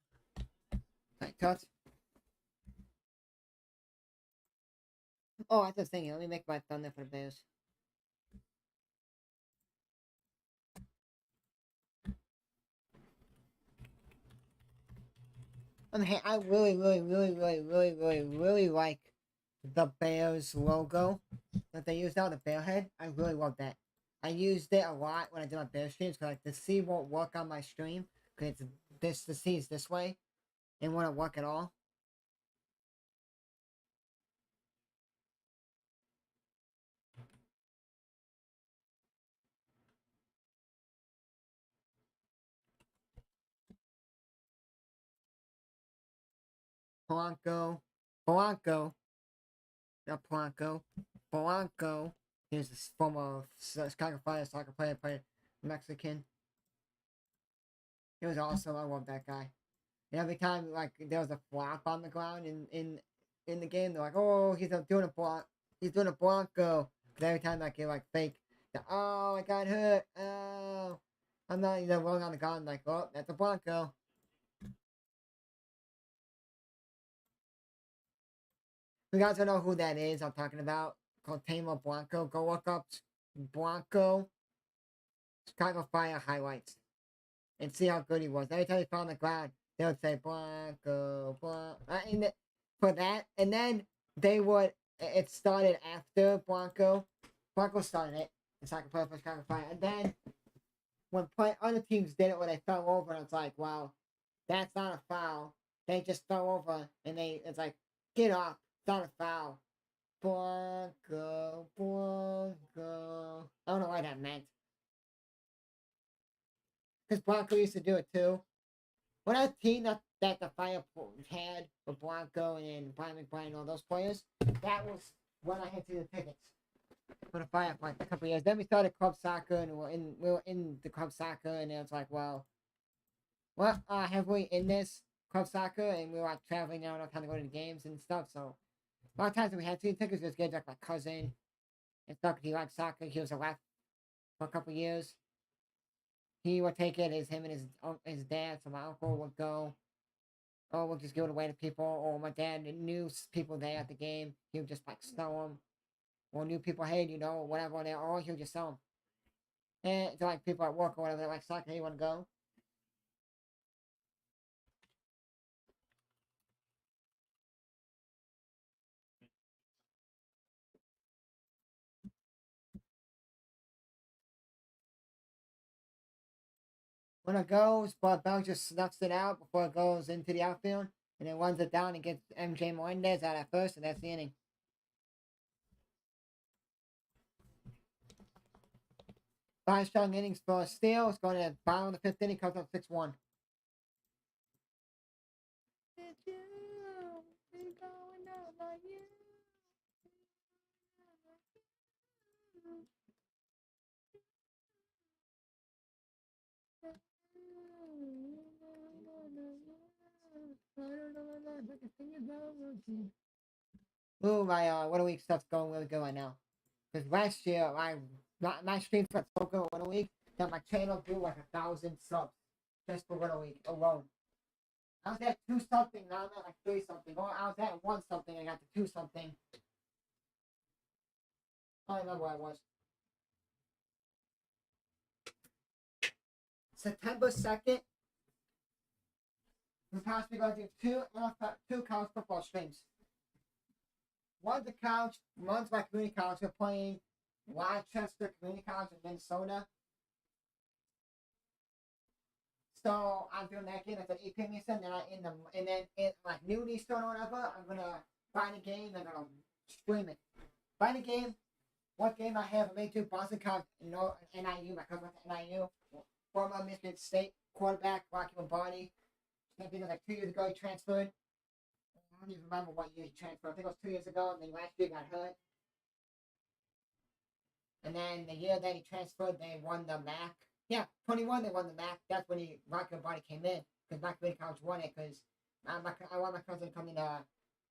Like, touch. Oh, I was thinking, let me make my thunder for the Bears. I mean, I really like the Bears logo that they used out, the bear head. I really love that. I used it a lot when I did my bear streams, because like the C won't work on my stream, because it's the C is this way, and won't work at all. Polanco, Polanco, not Polanco, Polanco. He's this former Chicago Fire soccer player, played Mexican. He was awesome. I love that guy. And every time like there was a flop on the ground in the game, they're like, "Oh, he's doing a block. He's doing a Blanco." Because every time like you like fake, "Oh, I got hurt. Oh, I'm not even rolling on the ground." Like, "Oh, that's a Blanco." You guys don't know who that is? I'm talking about called Tamer Blanco. Go look up Blanco Chicago Fire highlights and see how good he was. Every time he fell on the ground, they would say Blanco, Blanco, for that, and then they would. It started after Blanco. Blanco started it. The soccer player for Chicago Fire, and then when other teams did it, when they fell over, and it's like, wow, that's not a foul. They just fell over, and it's like, get off, it's not a foul. Blanco, Blanco. I don't know what that meant. Because Blanco used to do it too. When I team that the Fire had with Blanco and Brian McBride and all those players, that was when I had the tickets for the Fire for like a couple years. Then we started club soccer, and we were in the club soccer, and it was like, well, what heavily in this club soccer, and we were like traveling now, not time to go to the games and stuff. So a lot of times when we had season tickets, we just get like my cousin and stuff. He liked soccer. He was a left for a couple years. He would take it as him and his dad. So my uncle would go. Oh, we'll just give it away to people. Or my dad knew people there at the game. He would just like sell them. Or knew people, hey, whatever there. Or he would just sell them. And to like people at work or whatever, they're like soccer, hey, you want to go? When it goes, but Bell just snuffs it out before it goes into the outfield. And then runs it down and gets MJ Melendez out at first, and that's the inning. 5 strong innings for Steele. It's going to the bottom of the fifth inning, comes up 6-1. Ooh, my What a Week stuff's going really good right now. Because last year, my streams got so good What a Week that my channel grew like 1,000 subs just for What a Week alone. I was at 2 something, now I'm at like 3 something. Or I was at 1 something, I got to 2 something. I don't remember what I was. September 2nd, we're possibly going to do two college football streams. One's the college, one's my community college. We're playing Rochester Community College in Minnesota. So I'm doing that game. That's at 8 p.m. Eastern. And then in like noon Eastern or whatever, I'm gonna find a game and I'm gonna stream it. Find a game. What game I have? I made two Boston College, NIU. My cousin went to NIU. Former Michigan State quarterback Rocky Lombardi. I think it was like 2 years ago he transferred. I don't even remember what year he transferred. I think it was 2 years ago. And then last year he got hurt. And then the year that he transferred, they won the MAC. Yeah, 21, they won the MAC. That's when Rocky Lombardi came in. Because my community college won it. Because I want my cousin to come in to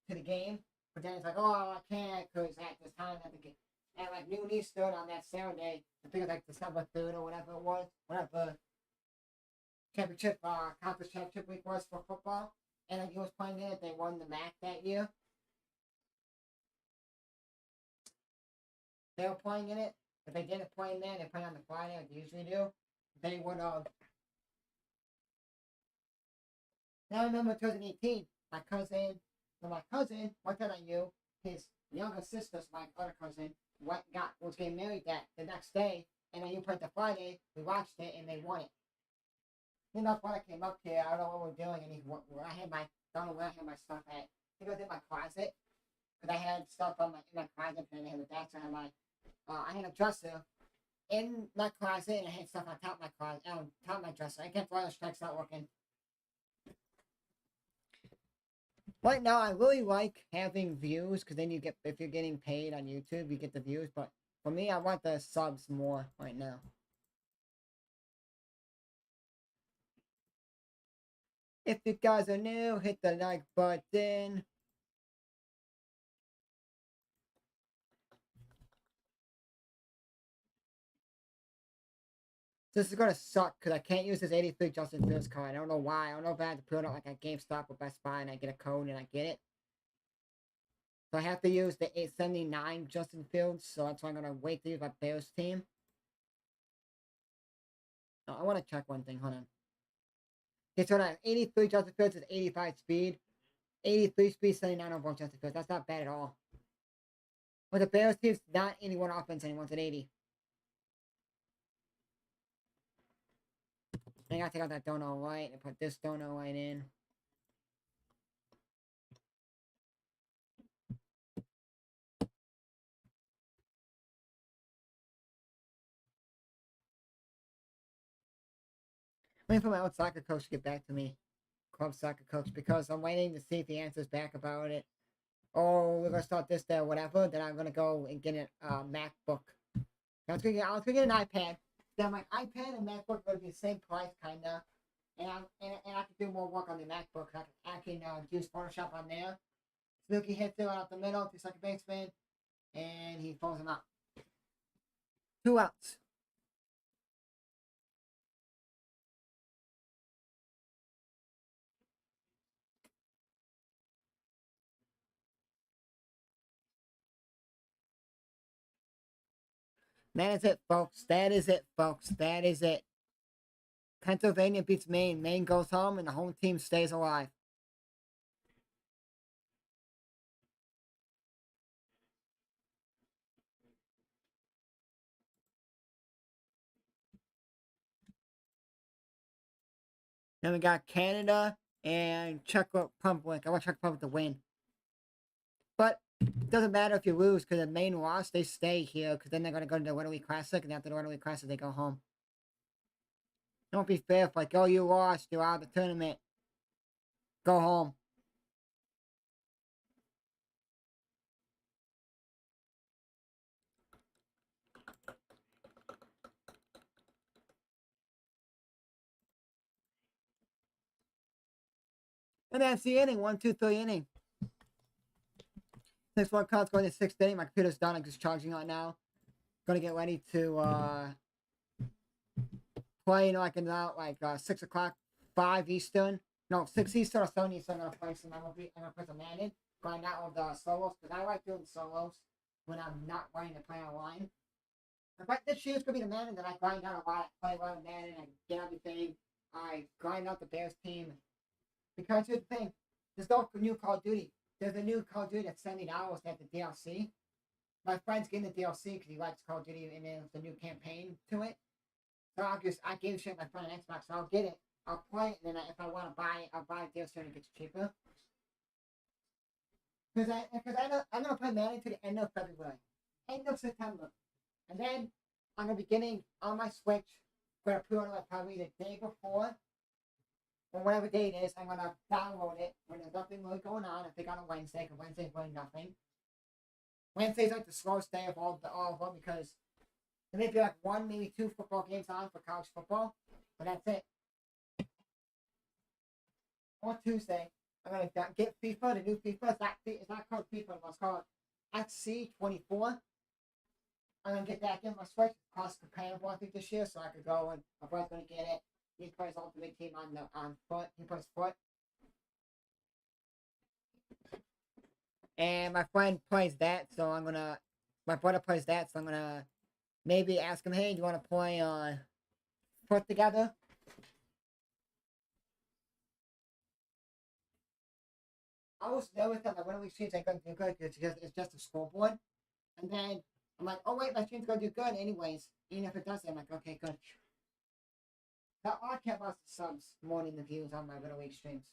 the game. But then it's like, oh, I can't. Because at this time, at like noon Eastern on that Saturday, I think it was like December 3rd or whatever it was. Whatever conference championship week was for football. And he was playing it. They won the MAC that year. they were playing in it. If they didn't play in there, they play on the Friday like they usually do. They would have. Now I remember 2018, my cousin, one time I knew, his younger sister's my other cousin, was getting married that the next day, and then you played the Friday, we watched it, and they won it. Then my brother came up here, I don't know what we're doing, and don't know where I had my stuff at. I think it was in my closet, because I had stuff in my closet, and I had the back, so I had a dresser in my closet, and I had stuff on top of my closet, on top of my dresser. I can't fly the strike's not working. Right now, I really like having views, because then if you're getting paid on YouTube, you get the views, but for me, I want the subs more right now. If you guys are new, hit the like button. This is gonna suck because I can't use this 83 Justin Fields card. I don't know why. I don't know if I have to put it on like a GameStop or Best Buy and I get a code and I get it. So I have to use the 879 Justin Fields. So that's why I'm gonna wait to use my Bears team. No, I want to check one thing. Hold on. Okay, so that 83 Justin Fields is 85 speed. 83 speed, 79 overall Justin Fields. That's not bad at all. But the Bears team's not 81 offense anymore. It's at 80. I gotta take out that donut white and put this donut white in. Waiting for my old soccer coach to get back to me. Club soccer coach, because I'm waiting to see if he answers back about it. Oh, we're gonna start this there, whatever. Then I'm gonna go and get a MacBook. I was gonna get an iPad. Then my iPad and MacBook are gonna be the same price, kinda. And I can do more work on the MacBook. I can use Photoshop on there. Snooki hits it right out the middle, just like a baseman, and he throws him out. 2 outs. That is it, folks. That is it, folks. That is it. Pennsylvania beats Maine. Maine goes home, and the home team stays alive. Then we got Canada and Czech Republic. I want Czech Republic to win. But it doesn't matter if you lose, because the Maine loss, they stay here, because then they're going to go to the Winter Week Classic, and after the Winter Week Classic, they go home. Don't be fair if, like, oh, you lost, you're out of the tournament. Go home. And that's the inning. 1, 2, 3 inning. Next one card's going to 6th inning. My computer's done. I'm just charging on now. Gonna get ready to play, like in about 6 o'clock, 5 Eastern. No, 6 Eastern or 7 Eastern. I'm gonna play some MLB. I'm gonna play some Madden. Grind out of the solos, because I like doing solos when I'm not wanting to play online. But this year's gonna be the Madden that I grind out a lot. I play a lot of Madden. I get everything. I grind out the Bears team. Because here's the thing, there's no new Call of Duty. There's a new Call of Duty that's $70 at the DLC. My friend's getting the DLC because he likes Call of Duty, and there's a new campaign to it. So I gave shit my friend an Xbox, so I'll get it. I'll play it, and then if I want to buy it, I'll buy it DLC and it gets cheaper. Because I'm gonna play Madden to the end of February, end of September, and then I'm gonna be getting on my Switch. I'm gonna pre-order it probably the day before, or whatever day it is. I'm gonna download it when there's nothing really going on. I think on a Wednesday, because Wednesday's really nothing. Wednesday's like the slowest day of all of them, because there may be like 1, maybe 2 football games on for college football, but that's it. On Tuesday, I'm gonna get FIFA, the new FIFA. It's not called FIFA, it's called XC24. I'm gonna get that in my Switch. Cost comparable, I think, this year, so I could go and my brother's gonna get it. He plays Ultimate Team on foot. He plays foot. And my friend plays that, so I'm gonna my brother plays that, so I'm gonna maybe ask him, hey, do you want to play put together? I was nervous that my winning week streams ain't gonna do good because it's just a scoreboard. And then I'm like, oh wait, my stream's gonna do good anyways. Even if it doesn't, I'm like, okay, good. Now I care about the subs more than the views on my winning week streams.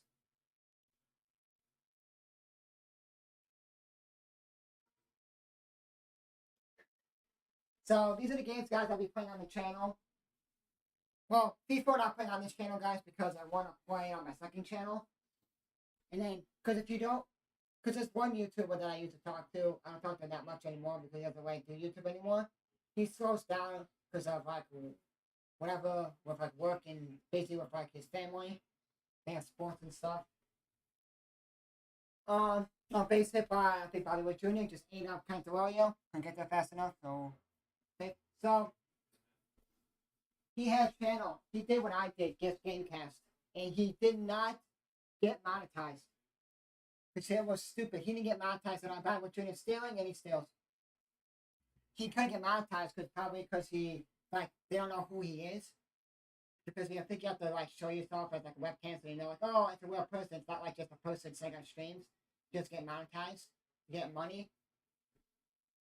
So these are the games, guys, I'll be playing on the channel. Well, FIFA not playing on this channel, guys, because I want to play on my second channel. And then, because if you don't, because there's one YouTuber that I used to talk to. I don't talk to him that much anymore because he doesn't like do YouTube anymore. He slows down because of like whatever with like work and busy with like his family. They have sports and stuff. On base hit by I think Bollywood Jr. just ate up Cantarorio and get there fast enough. So he had a channel. He did what I did, Gift Gamecast, and he did not get monetized. The channel was stupid. He didn't get monetized on Bollywood Jr. stealing, and he steals. He couldn't get monetized probably because he like they don't know who he is. Because I think you have to like show yourself as like a webcam so you know like, oh, it's a real person. It's not like just a person saying on streams. You just get monetized, you get money.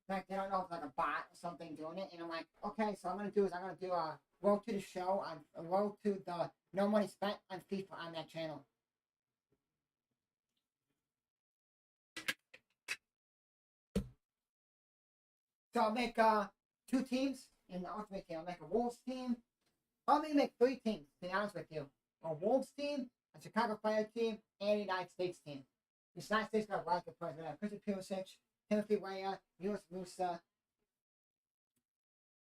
Like they don't know if it's like a bot or something doing it. And I'm like, okay, so I'm gonna do a road to the show on a road to the no money spent on FIFA on that channel. So I'll make 2 teams in the ultimate team. I'll make a Wolves team. I'll maybe make 3 teams, to be honest with you. A Wolves team, a Chicago Fire team, and a United States team. The United States got a lot of good players. We have Christian Pulisic, Timothy Weah, Yunus Musa,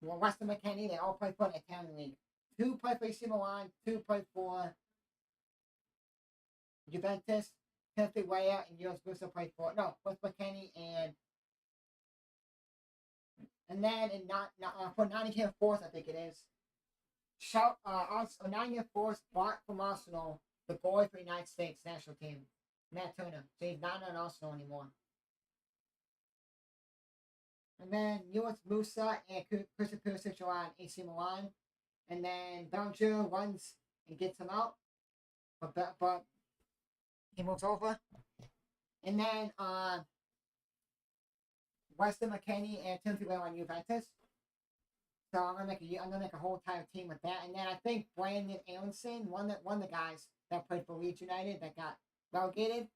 Weston McKennie. They all play for the Italian League. 2 play for AC Milan, 2 play for Juventus. Timothy Weah and Yunus Musa play for Weston McKennie and then in for Nottingham Forest, I think it is. Nottingham Forest bought from Arsenal the boy for the United States national team, Matt Turner. So he's not on Arsenal anymore. And then Yunus Musa and Christian Pulisic are on AC Milan. And then Belgium runs and gets him out. But he moves over. And then Weston McKennie and Timothy Weah on Juventus. So I'm gonna make a whole entire team with that. And then I think Brandon Aronson, one of the guys that played for Leeds United that got relegated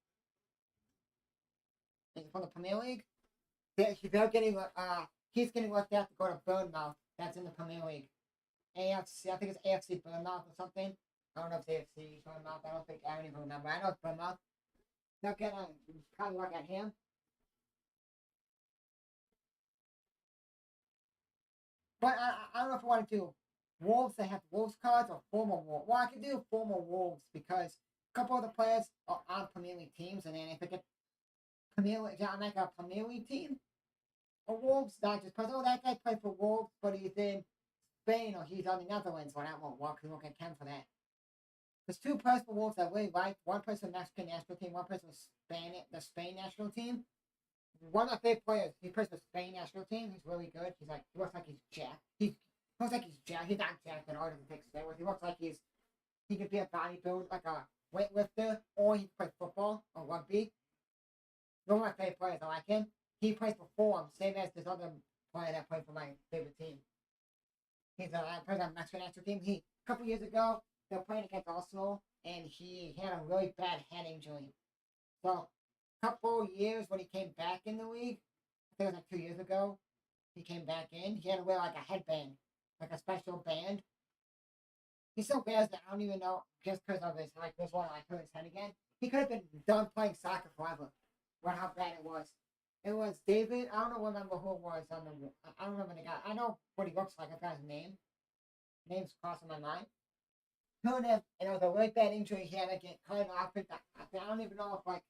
from the Premier League. He's getting looked at to go to Bournemouth. That's in the Premier League. AFC, I think it's AFC Bournemouth or something. I don't know if it's AFC Bournemouth. I don't even remember. I know it's Bournemouth. They're gonna probably look at him. But I don't know if I want to do Wolves that have Wolves cards or former Wolves. Well, I can do former Wolves because a couple of the players are on Premier League teams, and then if I get Premier League, I make a Premier League team. Or Wolves, not just because, that guy played for Wolves, but he's in Spain or he's on the Netherlands, so that won't work. We won't get Ken for that. There's 2 players for Wolves that I really like. One plays for the Mexican national team, one plays for the Spain national team. One of my favorite players, he plays for the Spain national team. He's really good. He looks like he's jacked. He looks like he's jacked. He's not jacked at all. Doesn't take stay with. He looks like he could be a bodybuilder, like a weightlifter, or he can play football or rugby. One of my favorite players, I like him. He plays for Fulham, same as this other player that played for my favorite team. He's plays on the Mexican national team. A couple years ago, they were playing against Arsenal, and he had a really bad head injury. So couple years when he came back in the league, I think it was like 2 years ago, he came back in. He had to wear like a headband, like a special band. He still wears that. I don't even know, just because of his, like, this one, hurt his head again. He could have been done playing soccer forever. What how bad it was. It was David. I don't remember who it was. I don't remember the guy. I know what he looks like. I've got his name. Name's crossing my mind. Hurt him, and it was a really bad injury. He had to get cut off. I don't even know if like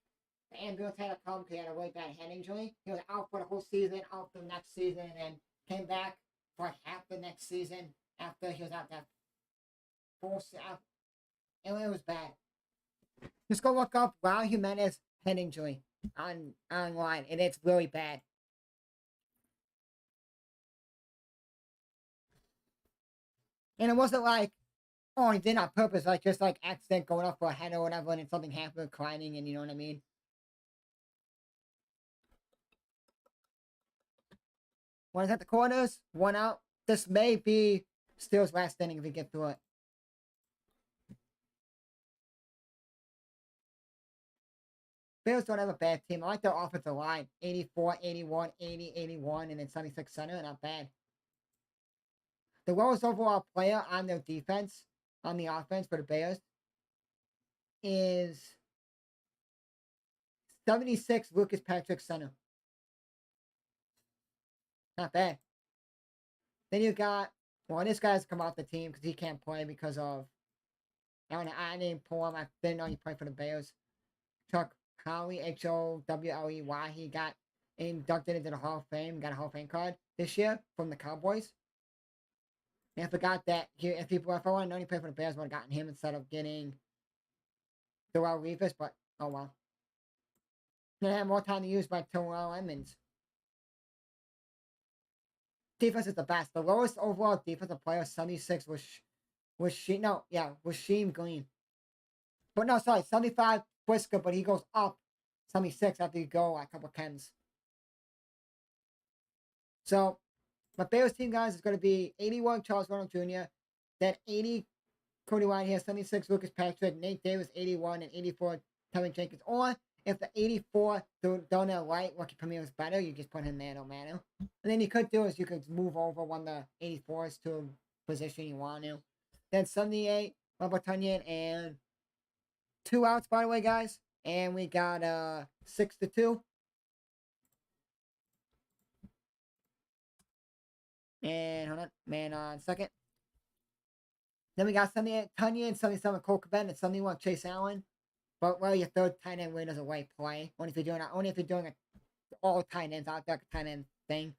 the ambulance had to come because he had a really bad head injury. He was out for the whole season, out for the next season, and came back for like half the next season after he was out that full season. It was bad. Just go look up Raul Jimenez head injury online, and it's really bad. And it wasn't like, oh, he did it on purpose, like just like accident going up for a head or whatever, and then something happened, climbing, and you know what I mean. One is at the corners, one out. This may be Steel's last inning if we get through it. Bears don't have a bad team. I like their offensive line. 84, 81, 80, 81, and then 76 center. Not bad. The lowest overall player on their defense, on the offense for the Bears, is 76 Lucas Patrick center. Not bad. Then you got, well, this guy's come off the team because he can't play because of, I didn't pull him. I didn't know he played for the Bears. Chuck Howley, Howley. He got inducted into the Hall of Fame, got a Hall of Fame card this year from the Cowboys. And I forgot that if I would have known he played for the Bears, I would have gotten him instead of getting Darrell Revis, but oh well. Then I had more time to use by Terrell Emmons. Defense is the best. The lowest overall defensive player, 76, was Sheem Green. But no, sorry, 75 Brisker, but he goes up 76 after you go a couple chems. So, my Bears team, guys, is going to be 81 Charles Ronald Jr., then 80 Cody Whitehair, 76 Lucas Patrick, Nate Davis, 81, and 84 Tevin Jenkins. Or if the 84 Donnell White rookie premier was better, you just put him there, no matter. And then you could do is you could move over one of the 84s to a position you want to. Then 78, Robert Tunyon, and 2 outs, by the way, guys. And we got 6-2. And hold on, man on second. Then we got 78 Tunyon, 77 Cole Kmet, and 71 Chase Allen. But well, your third tight end really doesn't really play. Only if you're doing all tight ends out there, tight end thing.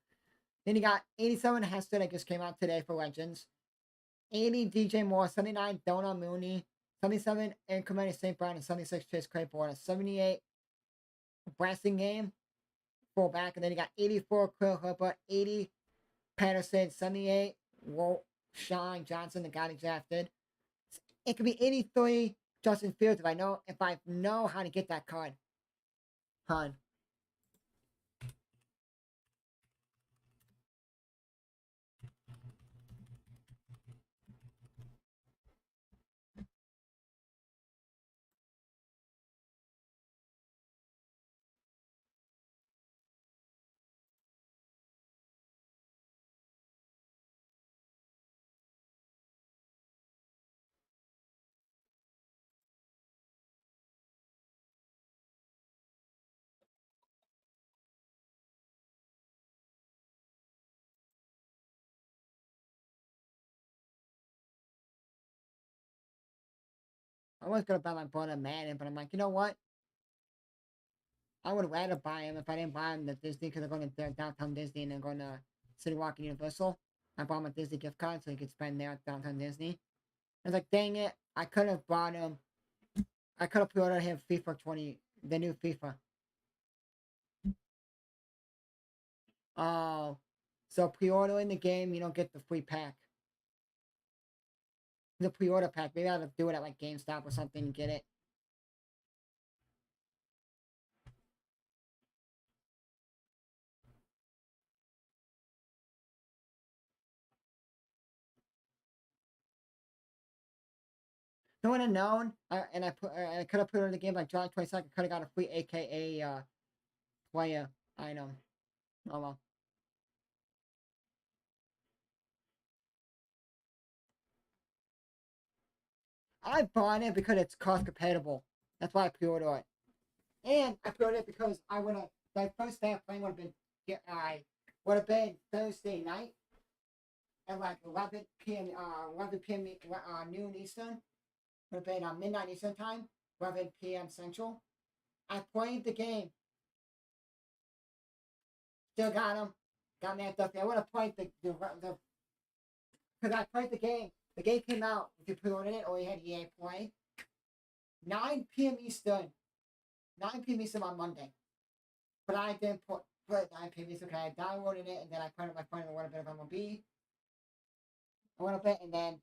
Then you got 87 Hester that just came out today for Legends. 80 DJ Moore, 79 Donald Mooney, 77 Incremental St. Brown, and 76 Chase Clayborn, 78 Brassing Game, fullback, and then you got 84 Quill Hooper, 80 Patterson, 78 Sean Johnson, the guy that drafted. It could be 83 Justin Fields if I know how to get that card. Hun. I was gonna buy my brother Madden, but I'm like, you know what? I would rather buy him if I didn't buy him the Disney because they're going to downtown Disney and they're going to City Walk and Universal. I bought him a Disney gift card so he could spend there at downtown Disney. I was like, dang it, I could have bought him. I could have pre-ordered him FIFA 20, the new FIFA. Oh, so pre-ordering the game, you don't get the free pack. The pre-order pack. Maybe I'll do it at like GameStop or something and get it. No one had known, I could have put it in the game like July 22nd. I could have got a free AKA player item. Oh well. I bought it because it's cost compatible. That's why I pre-ordered it. And I pre-ordered it because I would have, my first day of playing would have been Thursday night at like 11 p.m. 11 p.m. Noon Eastern. Would have been midnight Eastern time, 11 p.m. Central. I played the game. Still got him. Got me at Duffy. I would have played the because I played the game. The game came out if you pre-ordered it or you had EA Play. 9 p.m. Eastern. 9 p.m. Eastern on Monday. But I didn't put 9 p.m. Eastern because I downloaded it and then I played it with my friend a little bit of MLB. A little bit and then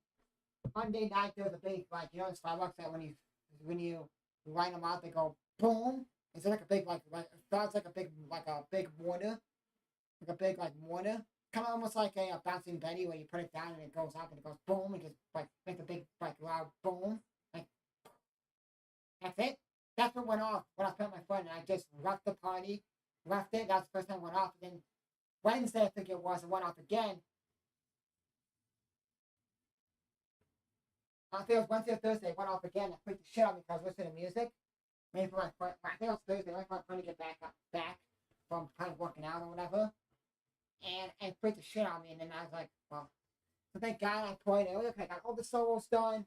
Monday night there was a big, like, you know, in Starbucks that when you line them out, they go boom. It's like a big, like it sounds like a big mortar, like a big like mortar, kind of almost like a bouncing Betty where you put it down and it goes up and it goes boom and just like makes a big like loud boom. Like that's it. That's what went off when I was playing with my friend and I just left the party, left it. That's the first time it went off. And then Wednesday I think it went off again. I think it was Wednesday or Thursday, it went off again. I freaked the shit out of me because I was listening to music. Maybe for my friend, I think it was Thursday. I was trying to get back from kind of working out or whatever. And freaked the shit out of me. And then I was like, well, so thank God I played it. I got all the solos done.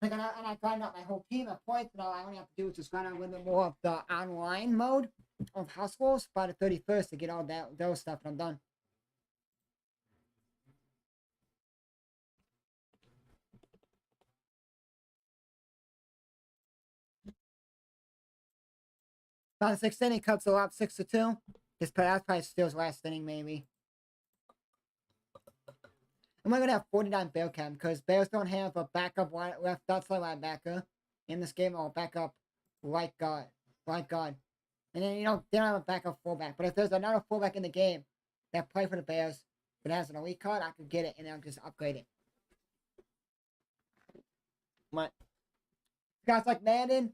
Like, and I grind out my whole team at points, and all I only have to do is just grind out a little bit more of the online mode of house rules by the 31st to get all those stuff, and I'm done. About the sixth inning, Cubs are up 6-2. That's probably Steel's last inning, maybe. I'm going to have 49 Bear Cam because Bears don't have a backup left outside linebacker in this game or backup right guard. And then, you know, they don't have a backup fullback. But if there's another fullback in the game that play for the Bears but has an elite card, I could get it and then I'll just upgrade it. What? Guys like Madden.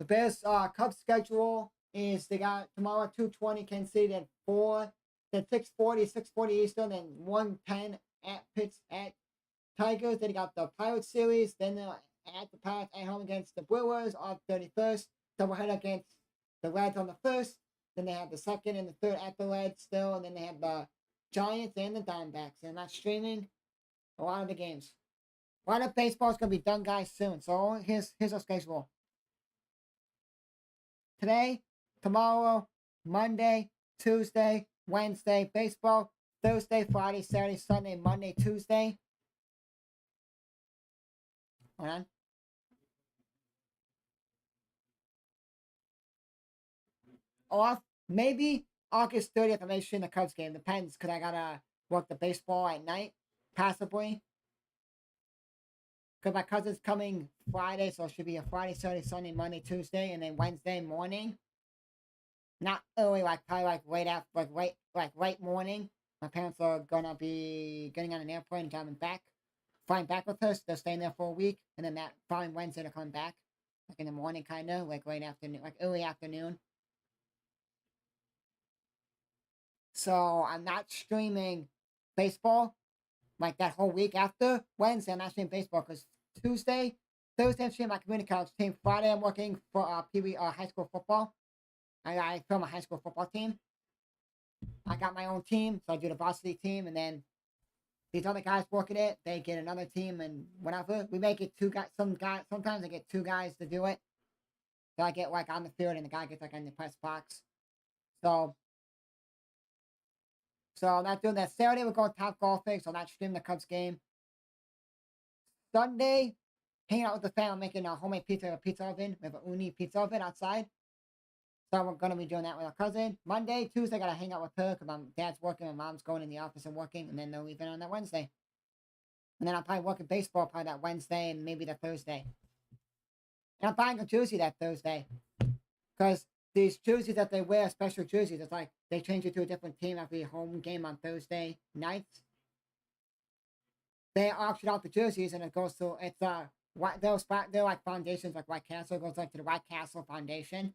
The Bears Cubs schedule is they got tomorrow 2:20 Kansas City at 4, then 6:40 Eastern, then 1:10 at Tigers. Then they got the Pirates series, then at the Pirates at home against the Brewers on 31st. Doubleheader against the Reds on the 1st. Then they have the 2nd and the 3rd at the Reds still, and then they have the Giants and the Diamondbacks. And that's streaming a lot of the games. A lot of baseball is gonna be done, guys, soon. So here's our schedule. Today, tomorrow, Monday, Tuesday, Wednesday, baseball, Thursday, Friday, Saturday, Sunday, Monday, Tuesday. Hold on. Off, maybe August 30th, I may stream the Cubs game. Depends, because I gotta work the baseball at night, possibly. Because my cousin's coming Friday, so it should be a Friday, Saturday, Sunday, Monday, Tuesday, and then Wednesday morning. Not early, like probably like right after, right morning. My parents are gonna be getting on an airplane and coming back, flying back with us. They're staying there for a week, and then that following Wednesday they're coming back, like in the morning, kind of like late afternoon, like early afternoon. So I'm not streaming baseball like that whole week after Wednesday. I'm not streaming baseball because Thursday I'm streaming my community college team. Friday I'm working for high school football. I film a high school football team. I got my own team, so I do the varsity team, and then these other guys working it. They get another team, and whatever. We make it two guys. Sometimes I get two guys to do it. So I get like on the field, and the guy gets like on the press box. So I'm not doing that. Saturday we're going top golfing, so I'm not streaming the Cubs game. Sunday, hanging out with the family, I'm making a homemade pizza oven. We have a uni pizza oven outside. So we're gonna be doing that with our cousin. Monday, Tuesday, I gotta hang out with her because my dad's working, my mom's going in the office and working, and then they're leaving on that Wednesday. And then I'll probably work at baseball probably that Wednesday and maybe the Thursday. And I'm buying a jersey that Thursday. Because these jerseys that they wear, special jerseys, it's like they change it to a different team after the home game on Thursday nights. They auction out the jerseys and it goes to they're like foundations like White Castle. It goes like to the White Castle Foundation.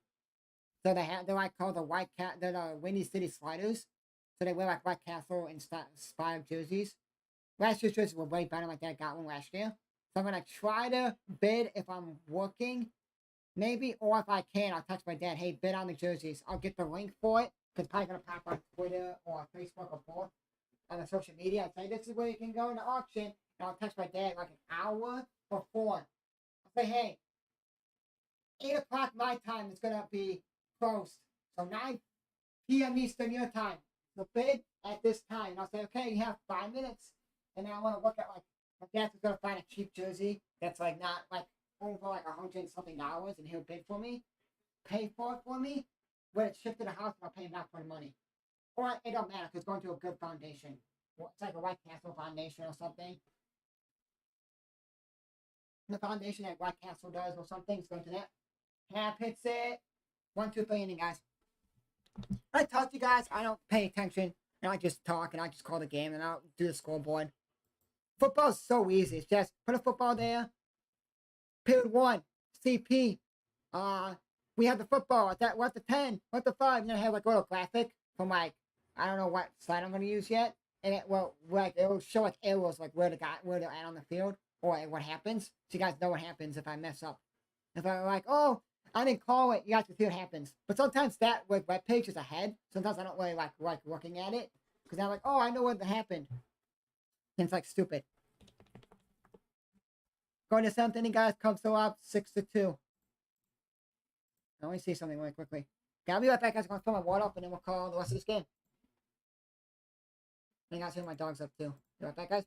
So they're like called they're the Windy City Sliders. So they wear like White Castle inspired jerseys. Last year's jerseys were way better. My dad got one last year. So I'm gonna try to bid if I'm working, maybe, or if I can, I'll text my dad. Hey, bid on the jerseys. I'll get the link for it because it's probably gonna pop on Twitter or Facebook or both on the social media. I say this is where you can go in the auction, and I'll text my dad like an hour before. I'll say, hey, 8 o'clock my time is gonna be closed. So 9 p.m. Eastern your time. So bid at this time. And I'll say, okay, you have 5 minutes. And then I want to look at like my dad's gonna find a cheap jersey that's like not like over like $100 something, and he'll bid for me, pay for it for me. When it's shipped to the house, I'll pay him back for the money. Or it don't matter because it's going to a good foundation. It's like a White Castle Foundation or something. The foundation that White Castle does or something is going to that. Hap hits it. 1-2 3 guys. I talk to you guys. I don't pay attention. And I just talk and I just call the game and I'll do the scoreboard. Football's so easy. It's just put a football there. Period 1. CP. We have the football. We're at the 10. We're at the 5. And then I have like a little graphic from like, I don't know what slide I'm going to use yet. And it will show like arrows like where they're at on the field or what happens. So you guys know what happens if I mess up. If I'm like, oh, I didn't call it, you guys can see what happens. But sometimes that web page is ahead. Sometimes I don't really like looking at it. Because I'm like, oh, I know what happened. And it's like stupid. Going to 7th inning, guys. Cubs still up 6-2. Let me see something really quickly. Okay, I'll be right back, guys. I'm going to fill my water up and then we'll call the rest of this game. I think I see my dog's up too. Be right back, guys.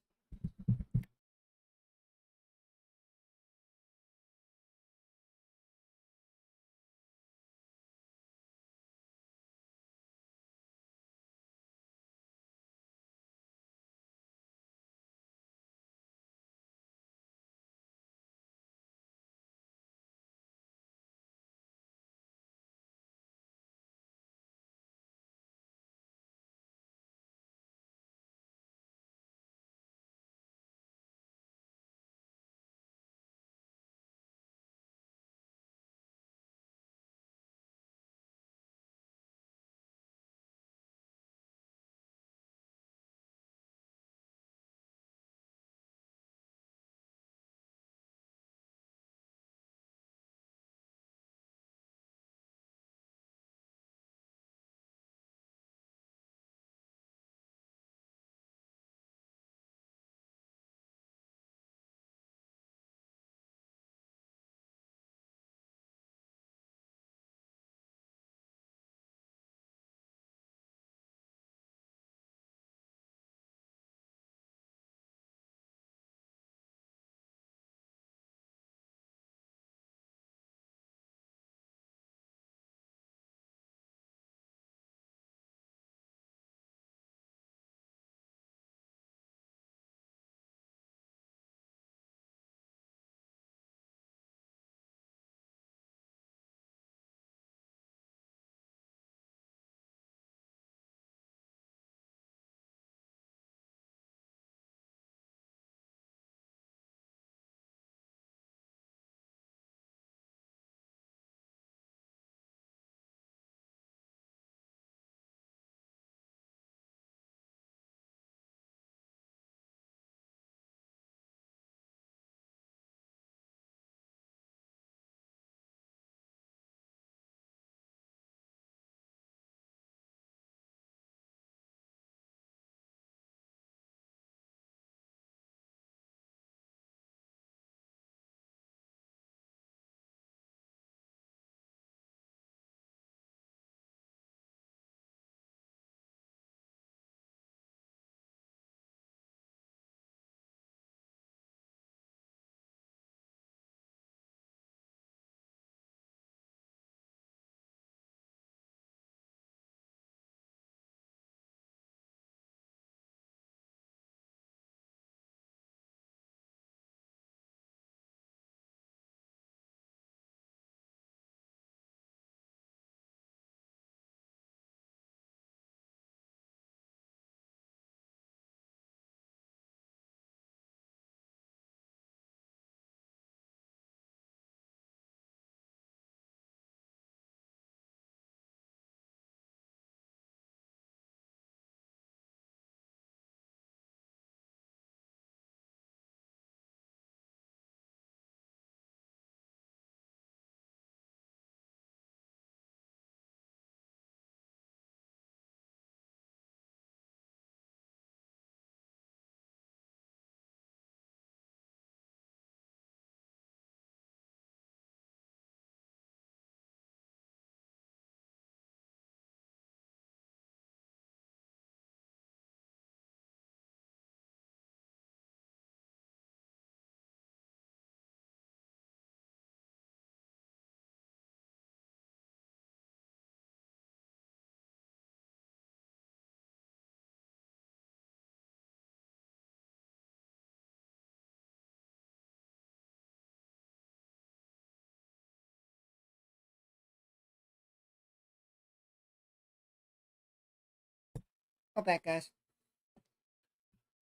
Oh, back, guys.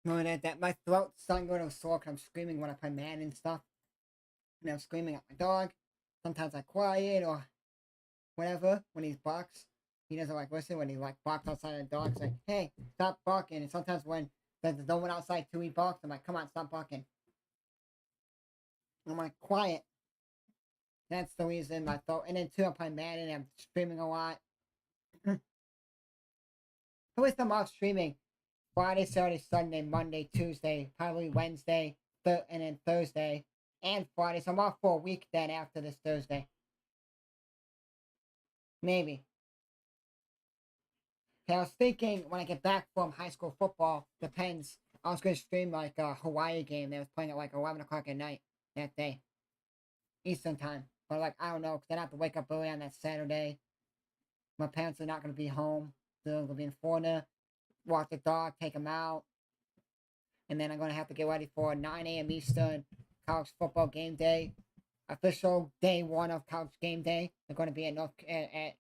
Knowing that my throat's starting to go sore because I'm screaming when I play Madden and stuff. And I'm screaming at my dog. Sometimes I quiet or whatever when he barks. He doesn't like listen when he like barks outside the dog. It's like, hey, stop barking. And sometimes when there's no one outside too, he barks. I'm like, come on, stop barking. I'm like, quiet. That's the reason my throat. And then too, I'm playing Madden and I'm screaming a lot. At least I'm off streaming Friday, Saturday, Sunday, Monday, Tuesday, probably Wednesday, and then Thursday and Friday. So I'm off for a week then after this Thursday. Maybe. I was thinking when I get back from high school football, depends. I was going to stream like a Hawaii game that was playing at like 11 o'clock at night that day, Eastern time. But like, I don't know, because then I have to wake up early on that Saturday. My parents are not going to be home. They're going to be in Florida. Walk the dog, take them out. And then I'm going to have to get ready for 9 a.m. Eastern college football game day. Official day one of college game day. They're going to be at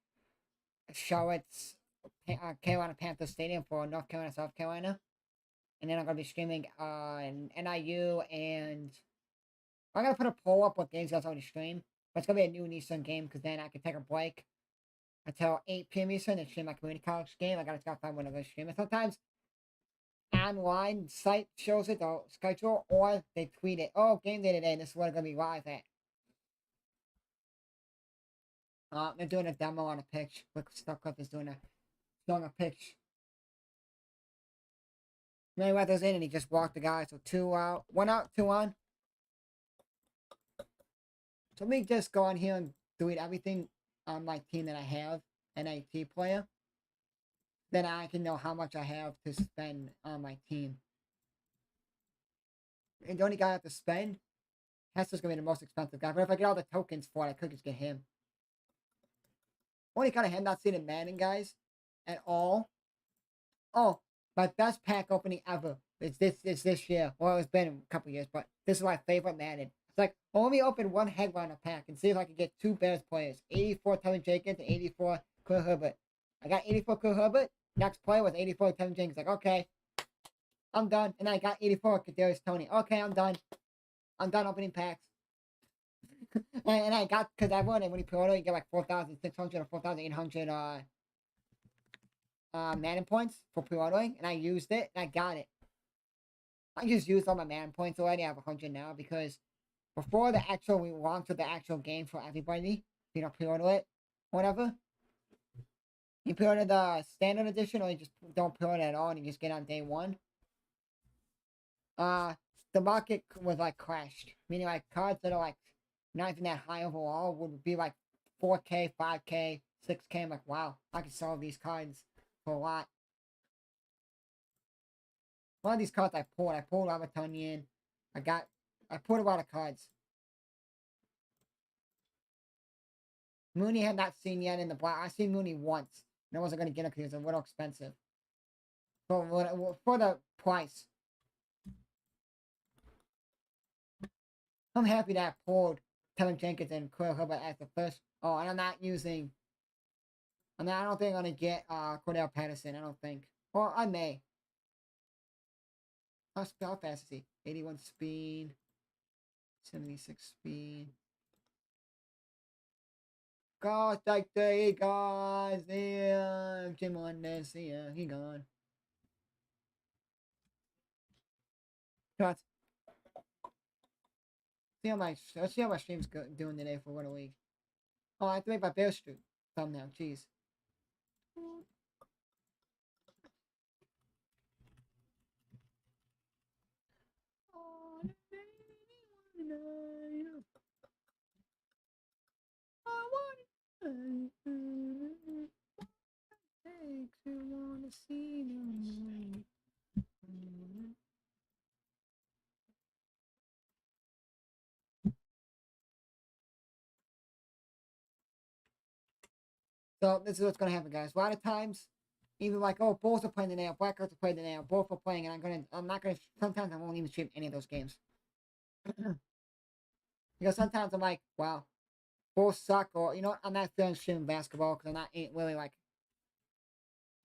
Charlotte's Carolina Panthers Stadium for North Carolina, South Carolina. And then I'm going to be streaming NIU and I'm going to put a poll up what games you guys already stream. But it's going to be a new Eastern game because then I can take a break until 8 p.m. Eastern and stream my community college game. I got to find one of those stream. And sometimes online site shows it, the schedule, or they tweet it. Oh, game day today. This is what it's going to be live at. They're doing a demo on a pitch. Look, Stuck is doing a pitch. Mayweather's in and he just walked the guy. So 2 out. 1 out, 2 on. So let me just go on here and delete everything on my team that I have. An IT player. Then I can know how much I have to spend on my team. And the only guy I have to spend, Hester's going to be the most expensive guy. But if I get all the tokens for it, I could just get him. Only kind of have not seen in Madden, guys, at all. Oh, my best pack opening ever is this year. Well, it's been a couple years, but this is my favorite Madden. It's like, let me open one headliner pack and see if I can get 2 Bears players. 84 Tevin Jenkins and 84 Khalil Herbert. I got 84 Khalil Herbert. Next player was 84 Tevin Jenkins. Like, okay, I'm done. And I got 84 Kadarius Toney. Okay, I'm done. I'm done opening packs. and I got, because I won it when you pre-order, you get like 4,600 or 4,800 Madden points for pre-ordering, and I used it, and I got it. I just used all my Madden points already. I have 100 now, because before we launched the actual game for everybody, you know, pre-order it, whatever, you pre-order the standard edition, or you just don't pre-order at all, and you just get on day one. The market was like crashed, meaning like cards that are like not even that high overall would be like 4K, 5K, 6K. I'm like, wow, I can sell these cards for a lot. One of these cards I pulled Ramatonian. I pulled a lot of cards. Mooney had not seen yet in the black. I seen Mooney once, and I wasn't going to get it because it was a little expensive. For the price. I'm happy that I pulled Tevin Jenkins and Khalil Herbert as the first. Oh, and I'm not using. I don't think I'm going to get Cordell Patterson. I don't think. Or I may. How fast is he? 81 speed. 76 speed. Gosh, like the guys, yeah, Jim on this, yeah, he gone. Cut. Let's see how my stream's doing today for what a week. Oh, I have to make my Bear Street thumbnail, jeez. So this is what's gonna happen, guys. A lot of times, even like, oh, Bulls are playing the nail, Blackhawks are playing the nail, both are playing, and I'm not gonna. Sometimes I won't even stream any of those games because sometimes I'm like, wow, Bulls suck, or you know, I'm not feeling streaming basketball because I'm not really like.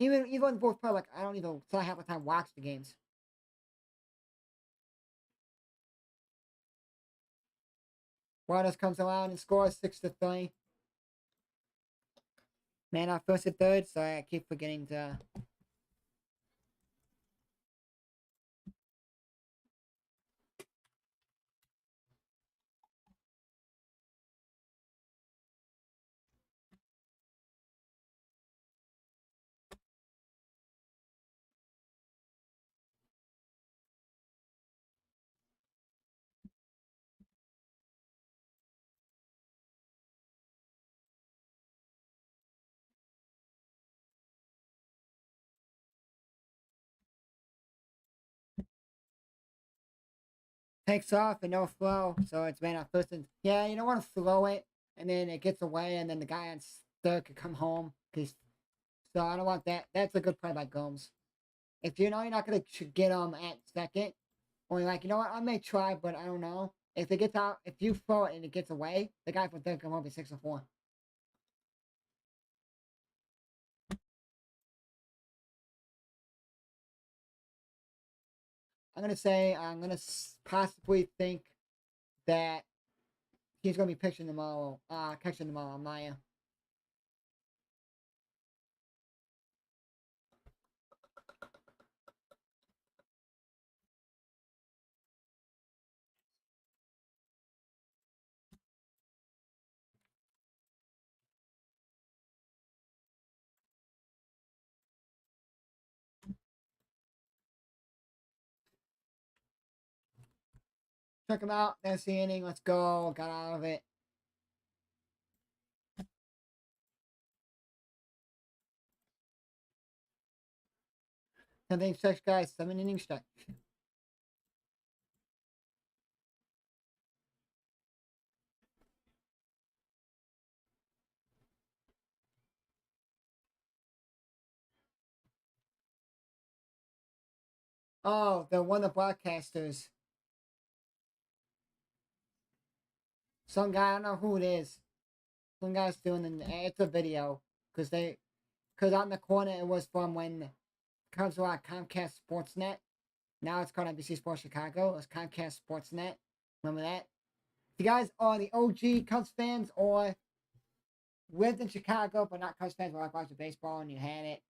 Even both play, like I don't even so I have the time watch the games. Waters comes around and scores 6-3. Man off first and third, so I keep forgetting to. Takes off and no flow, so it's man off first and yeah, you don't want to throw it and then it gets away and then the guy on third could come home. Cause so I don't want that. That's a good play by Gomes. If you know you're not gonna get at second, or you're like, you know what, I may try, but I don't know. If it gets out, if you throw it and it gets away, the guy from third come home be 6-4. I'm gonna possibly think that he's gonna be pitching tomorrow. Catching tomorrow, Maya. Check him out. That's the inning. Let's go. Got out of it. Something stretch, guys. 7 inning stretch. Oh, they're one of the broadcasters. Some guy, I don't know who it is. Some guy's doing it's a video. Cause on the corner it was from when it comes to our Comcast Sportsnet. Now it's called NBC Sports Chicago. It was Comcast Sportsnet. Remember that? If you guys are the OG Cubs fans or lived in Chicago but not Cubs fans but like watching baseball and you had it.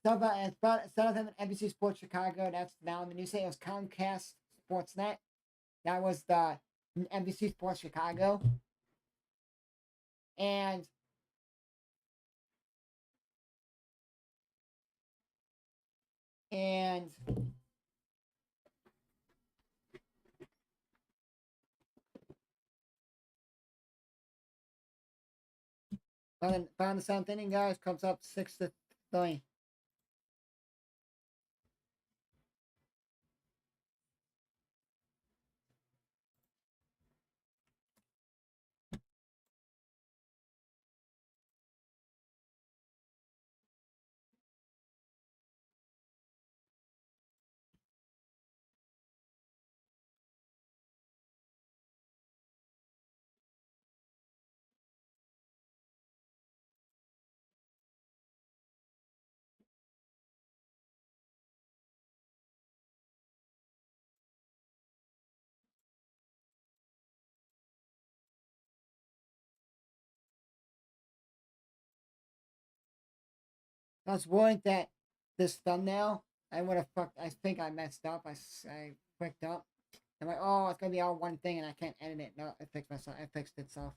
So, but instead of having NBC Sports Chicago, that's now the new say it was Comcast Sportsnet. That was the NBC Sports Chicago. And and found the seventh inning, guys, comes up 6-3. I was worried that this thumbnail, I would have fucked. I think I messed up. I clicked up. I'm like, oh, it's gonna be all one thing, and I can't edit it. No, it fixed myself. It fixed itself.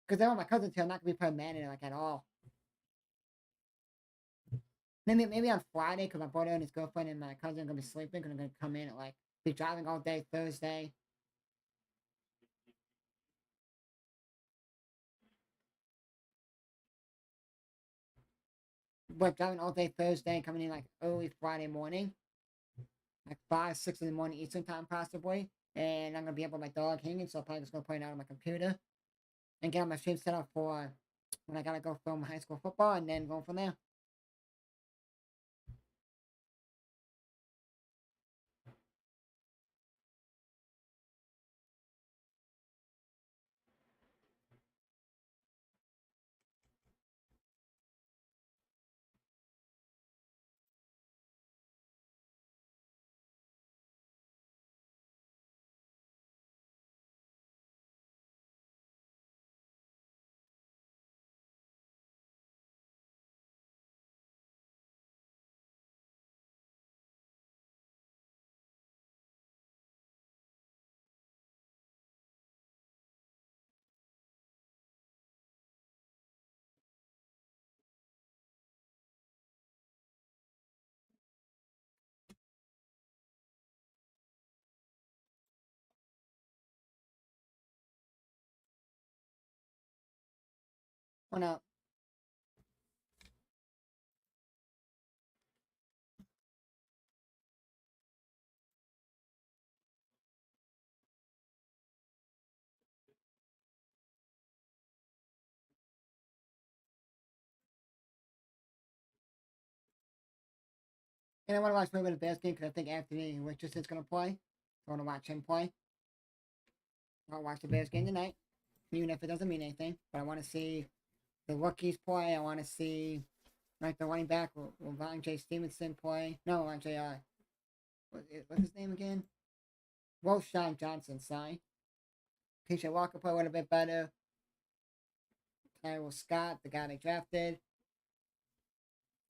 Because then when my cousin's here, I'm not gonna be putting man in it like at all. Maybe on Friday, because my brother and his girlfriend and my cousin are gonna be sleeping, because I'm gonna come in at like be driving all day Thursday. But driving all day Thursday, coming in like early Friday morning, like 5, 6 in the morning Eastern time possibly. And I'm gonna be up with my dog hanging, so I'm probably just gonna play it out on my computer and get my stream set up for when I gotta go film high school football and then go from there. One out. And I want to watch maybe the Bears game because I think Anthony Richardson's going to play. I want to watch him play. I'll watch the Bears game tonight, even if it doesn't mean anything. But I want to see the rookies play. I want to see like the running back will Ron J. Stevenson play. No, Ron J. What's his name again? Roshan Johnson, sorry. PJ Walker play a little bit better. Tyrell Scott, the guy they drafted.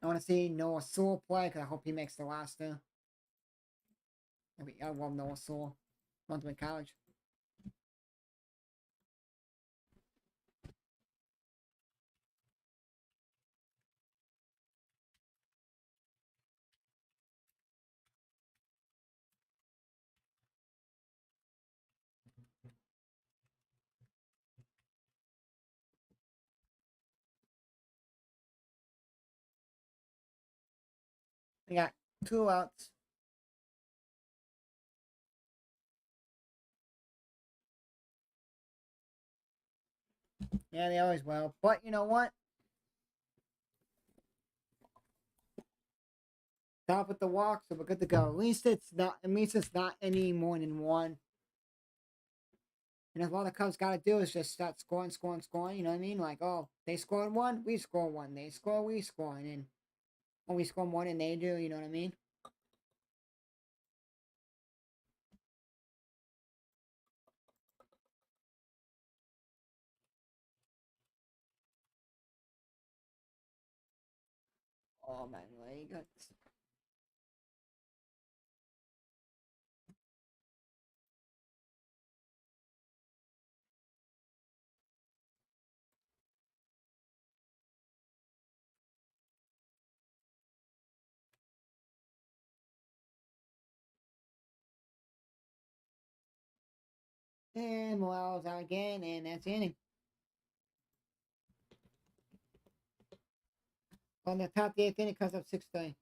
I want to see Noah Sewell play because I hope he makes the roster. I love Noah Sewell. Went to college. We got 2 outs. Yeah, they always will. But you know what? Stop with the walk, so we're good to go. At least it's not any more than one. And if all the Cubs gotta do is just start scoring, you know what I mean? Like, oh, they scored one, we score one. They score, we score. And then we score more than they do, you know what I mean? Oh my leg. And Morales out again, and that's the inning. On the top of the 8th inning, comes up 6-3.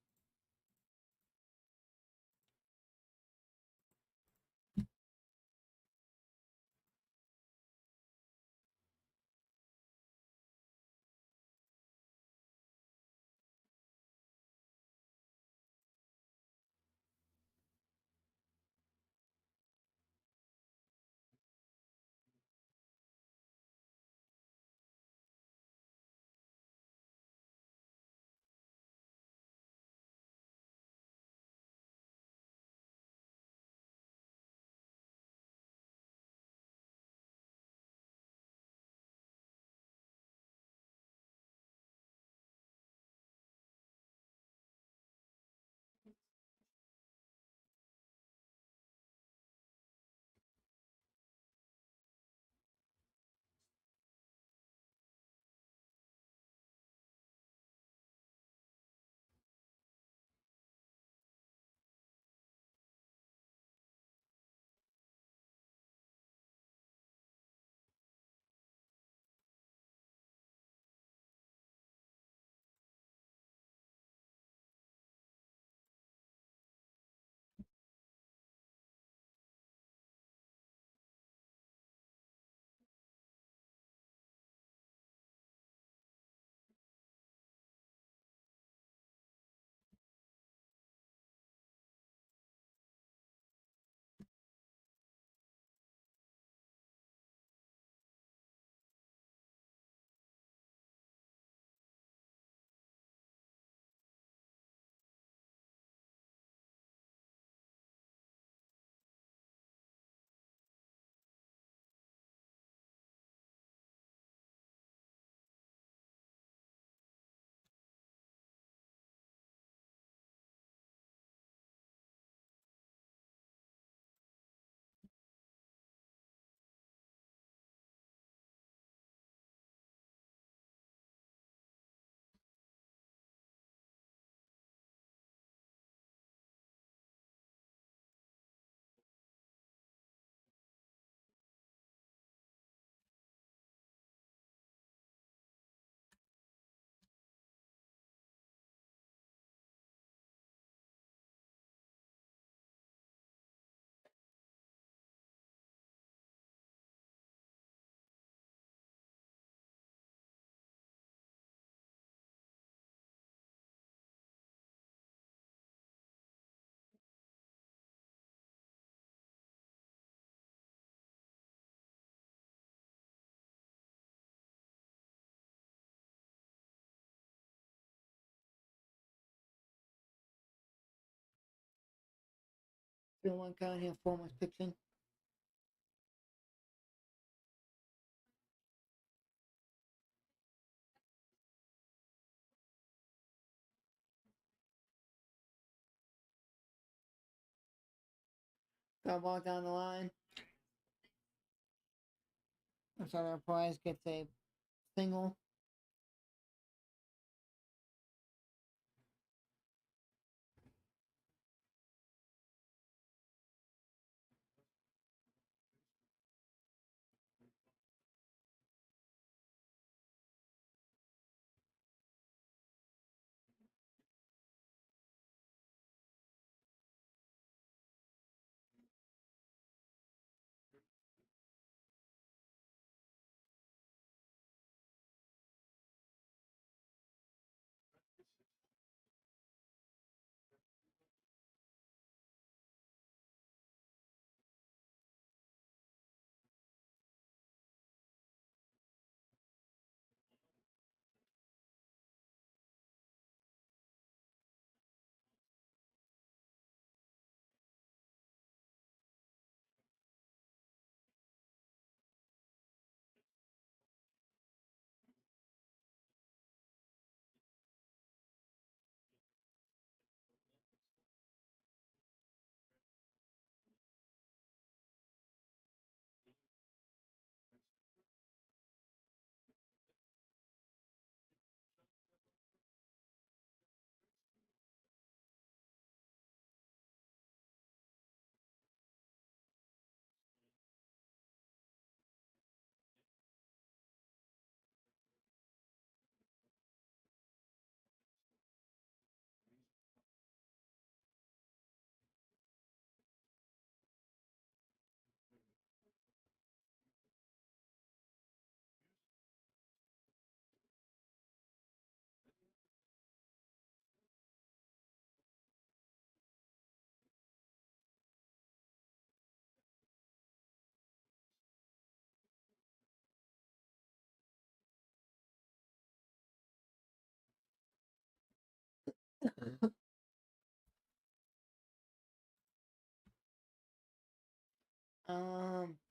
Bill one count here, Foreman's pitching. Got ball down the line. So Price gets a single.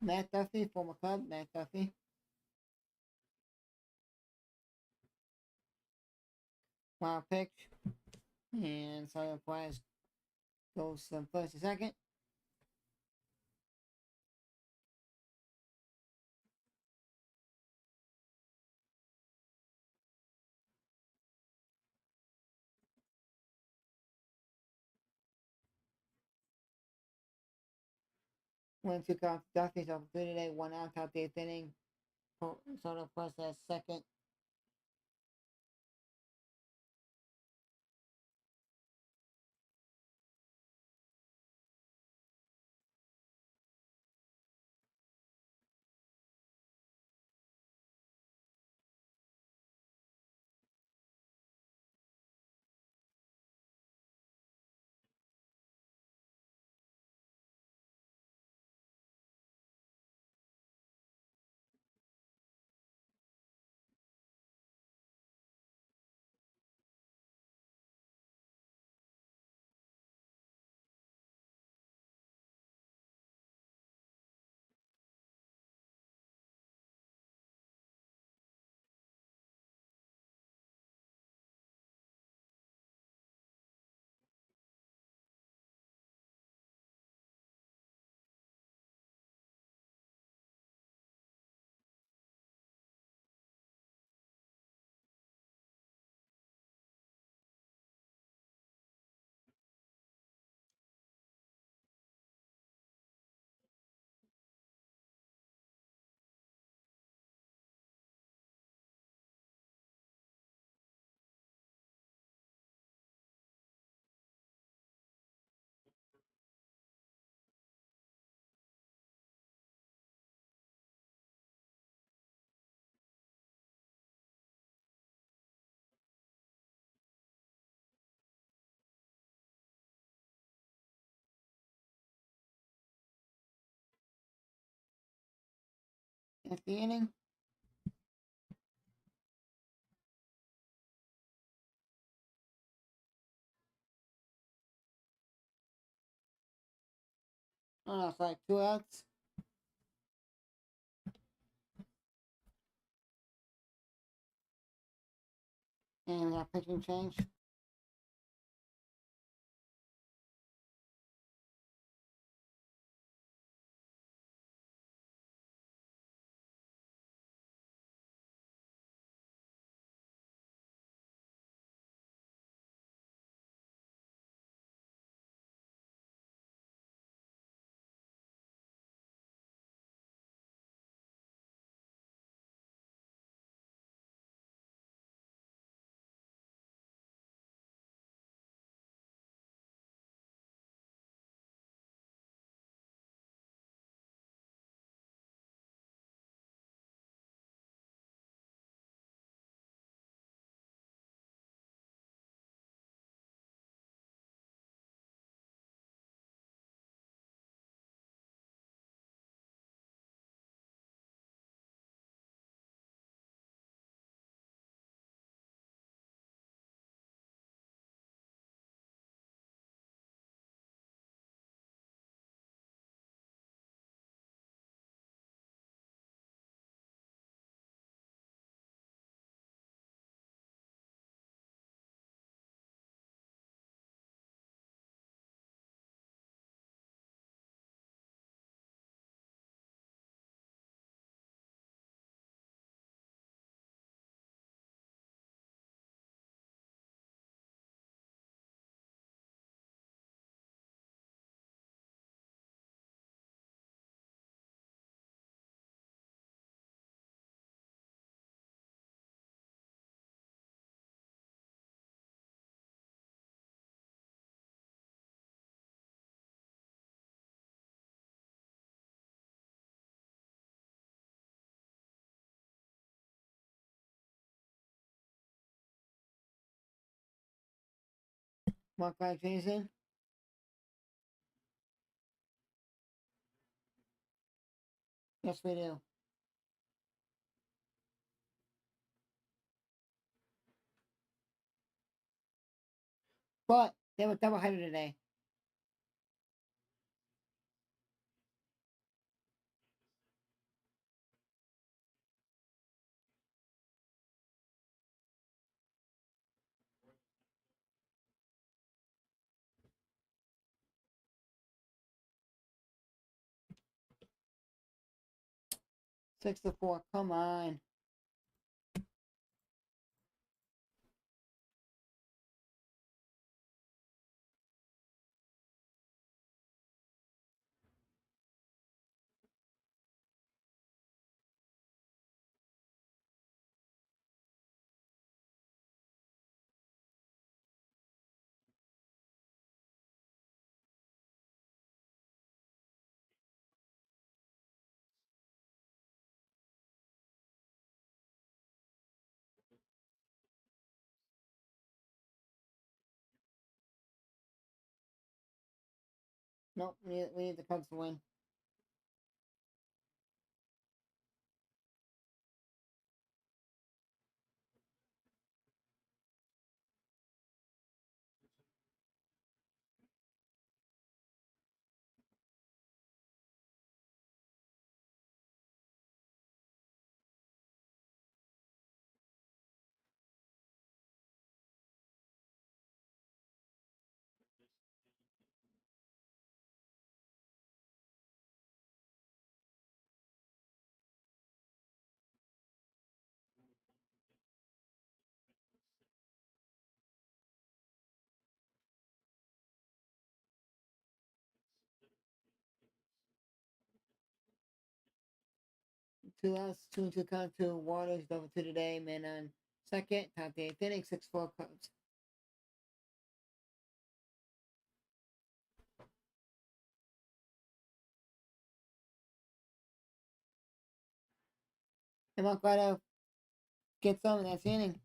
Matt Duffy, former Cub, Matt Duffy. Wild pitch. And Silent Price goes from first to second. Went to off Duffy's opportunity, 1 out, top the 8th inning. Silent Price at second. At the inning. else, like 2 outs. And we got pitching change. Walk by Jason. Yes, we do. But they were doubleheader today. Six to four. Come on. Nope, we need the Cubs to win. Two outs, 2-2 count to Waters, double two today. Man on second, top the eighth inning, 6-4 Cubs. And Marquardt gets some, and that's the inning.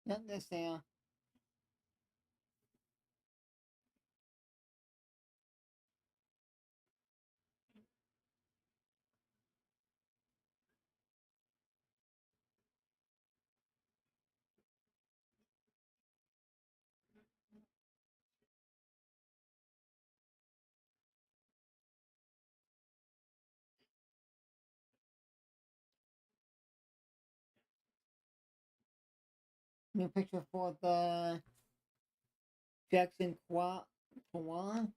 Yep, this there. New picture for the Jackson Kwan Kowai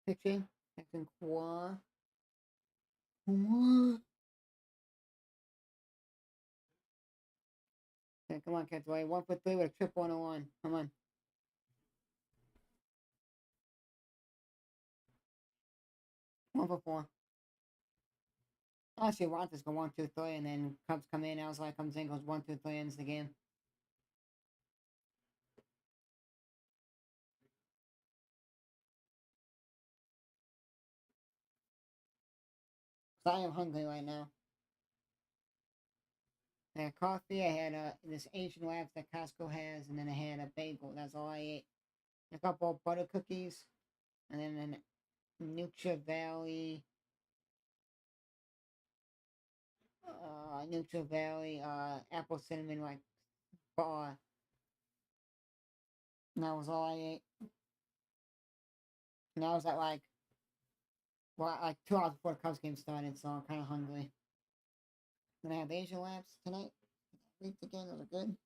picture. Jackson Kwan. Okay, come on, Catch Away. 1 for 3 with a triple on the line. Come on. One for 4. Actually, Wanted go 1, 2, 3, and then Cubs come in. Outside comes in, goes 1, 2, 3, ends the game. So I am hungry right now. I had coffee. I had this Asian wraps that Costco has, and then I had a bagel. That's all I ate. A couple of butter cookies, and then a Nutra Valley. Nutra Valley apple cinnamon like bar. And that was all I ate. And I was at like 2 hours before the Cubs game started, so I'm kind of hungry. Then I have Asian wraps tonight. Eat again. Those are good.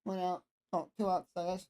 One out. Oh, 2 outs, I guess.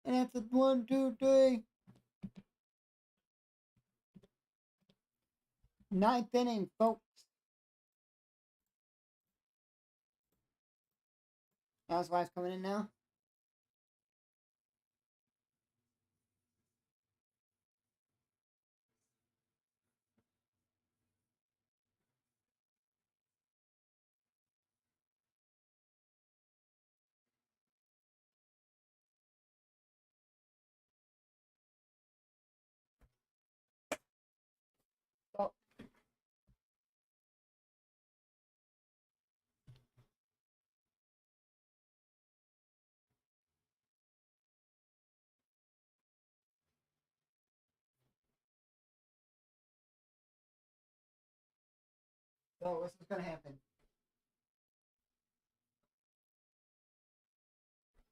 And that's a 1, 2, 3. Ninth inning, folks. Housewives coming in now. So, what's gonna happen?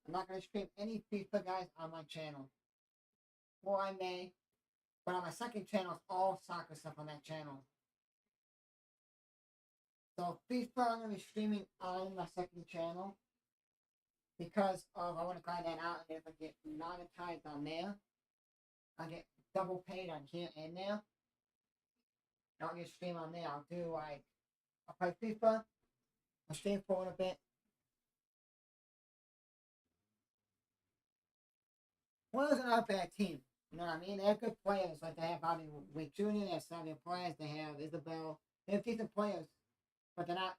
I'm not gonna stream any FIFA guys on my channel. Or I may, but on my second channel, it's all soccer stuff on that channel. So FIFA, I'm gonna be streaming on my second channel because of I want to grind that out, and if I get monetized on there, I get double paid on here and there. I'll get stream on there. I'll do like I'll play FIFA. I'll stream for a bit. Well, it's not a bad team. You know what I mean? They have good players. Like they have Bobby Wick Jr., they have Savio Perez, they have Isabel. They have decent players, but they're not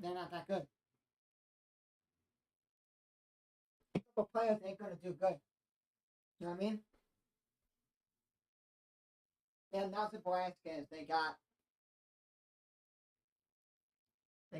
that good. But players ain't gonna do good. You know what I mean? Yeah, now the Velasquez, they got they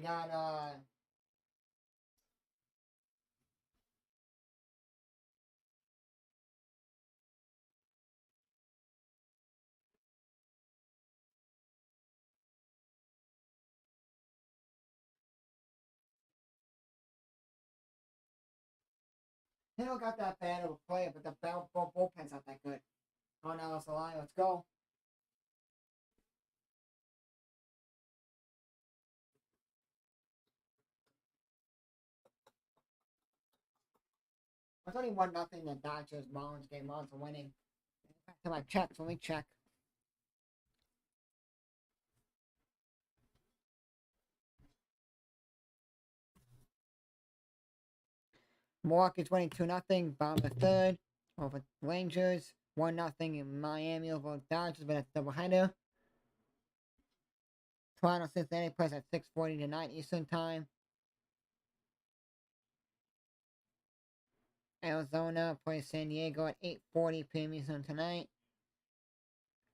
don't got that bad of a player, but the bullpen's not that good. Oh, now it's a line. Let's go. It's only 1-0. The Dodgers Marlins game. Marlins are winning. Back to my checks. Let me check. Milwaukee's winning 2-0. Bottom of the third over Rangers. 1-0 in Miami over Dodgers, but it's doubleheader. Toronto Cincinnati plays at 6:40 tonight Eastern Time. Arizona plays San Diego at 8:40 p.m. Eastern tonight.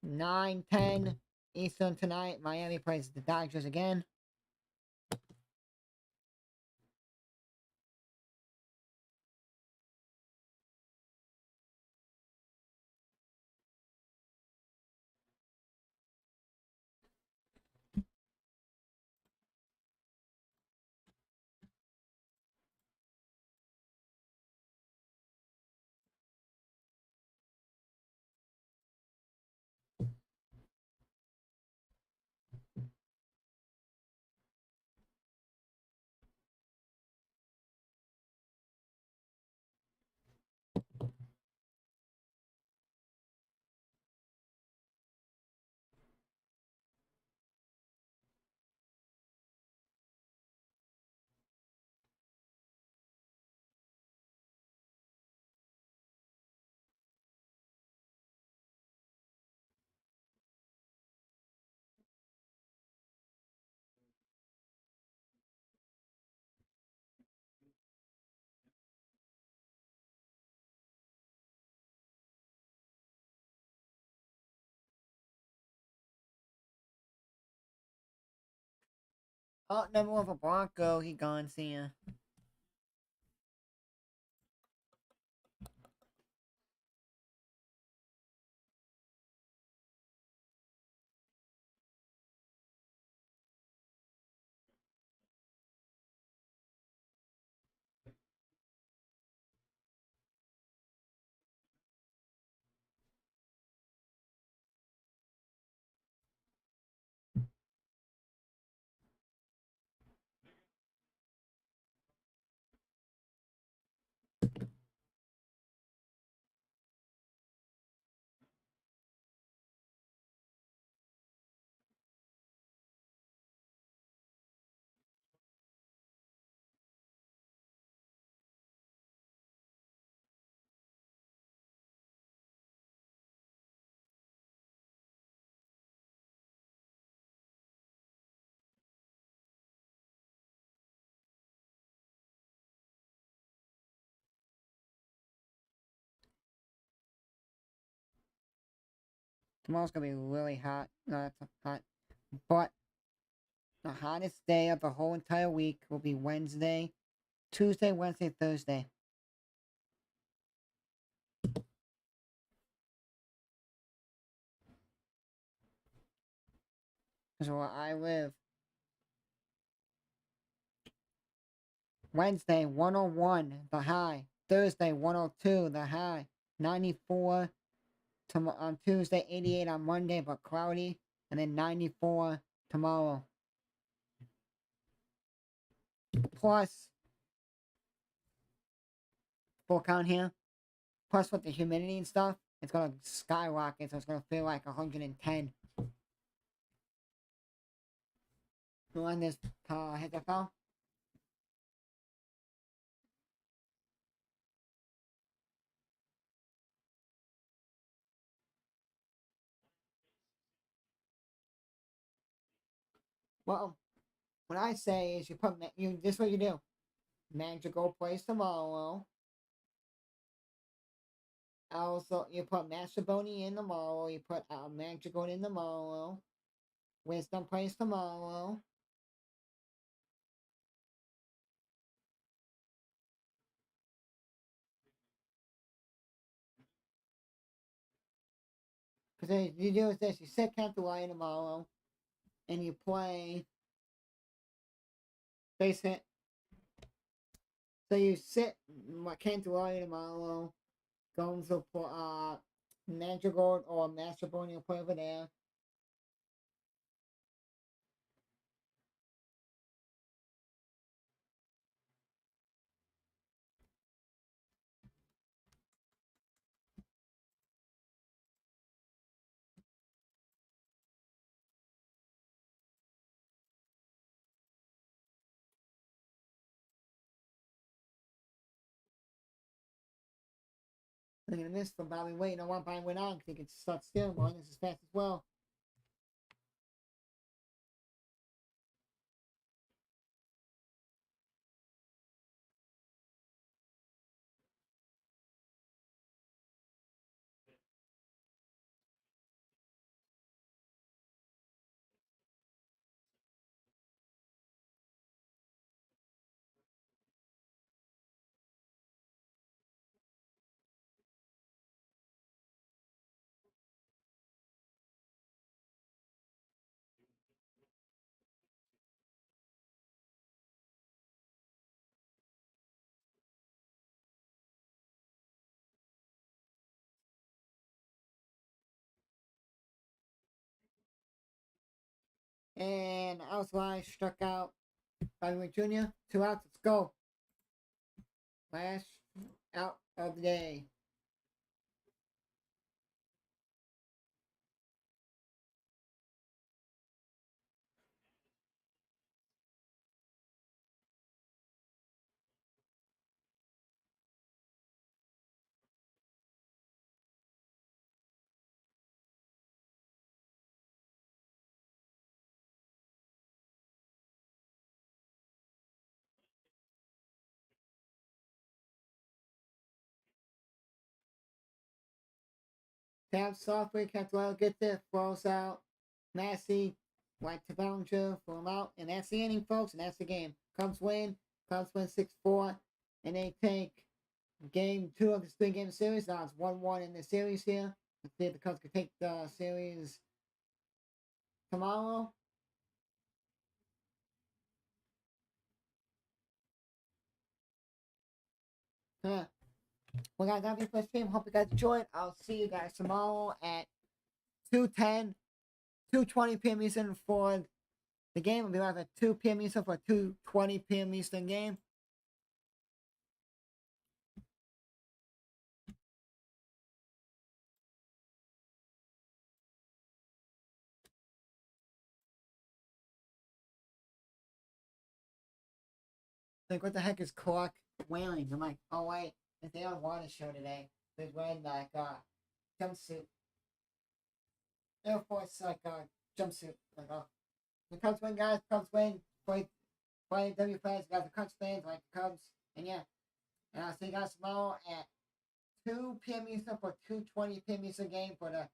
9:10 Eastern tonight. Miami plays the Dodgers again. Oh, number one for Bronco. He gone. See ya. Tomorrow's gonna be really hot. No, it's hot. But the hottest day of the whole entire week will be Wednesday, Tuesday, Wednesday, Thursday. Because where I live, Wednesday 101 the high, Thursday 102 the high, 94 on Tuesday, 88 on Monday but cloudy, and then 94 tomorrow. Plus, full count here. Plus with the humidity and stuff, it's gonna skyrocket, so it's gonna feel like 110. You want this hit the phone? Well, what I say is this is what you do. Manage your goal plays tomorrow. Also, you put Mastroboni in tomorrow. You put Mandragora in tomorrow. Wisdom plays tomorrow. Because you do is this: you sit Cantalaya tomorrow, and you play base hit. So you sit Cantalaya tomorrow. Gomes will put Mandragora or Mastroboni will play over there. They're gonna miss them. Bobby waiting on one by went on because he can start stealing one. This is fast as well. And outside struck out Bobby Jr. 2 outs. Let's go. Last out of the day. Tab software, Catwell gets it, throws out. Massey, White to Bellinger, throw him out. And that's the inning, folks, and that's the game. Cubs win 6-4, and they take game 2 of this 3-game series. Now it's 1-1 in the series here. Let's see if the Cubs can take the series tomorrow. Yeah. Well, guys, that'll be the first stream. Hope you guys enjoyed. I'll see you guys tomorrow at 2:10, 2:20 p.m. Eastern for the game. We'll be live at 2 p.m. Eastern for 2:20 p.m. Eastern game. Like, what the heck is clock whaling? I'm like, oh wait, it's the on water show today. There's wearing like jumpsuit. Air Force like jumpsuit. Like the Cubs win, guys. Cubs win. Play W fans, guys. The Cubs fans like the Cubs. And yeah. And I'll see you guys tomorrow at 2 p.m. Eastern for 2:20 p.m. Eastern game for the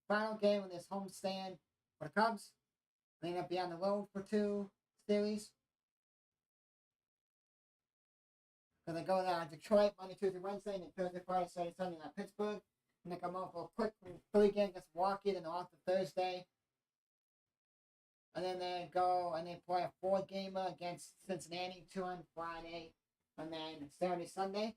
final game of this homestand for the Cubs. They're gonna be on the road for 2 series. So they go down to Detroit Monday, Tuesday, Wednesday, and then Thursday, Friday, Saturday, Sunday at Pittsburgh. And they come off for a quick 3 game against Milwaukee, then off to Thursday. And then they go and they play a 4-gamer against Cincinnati, 2 on Friday, and then Saturday, Sunday.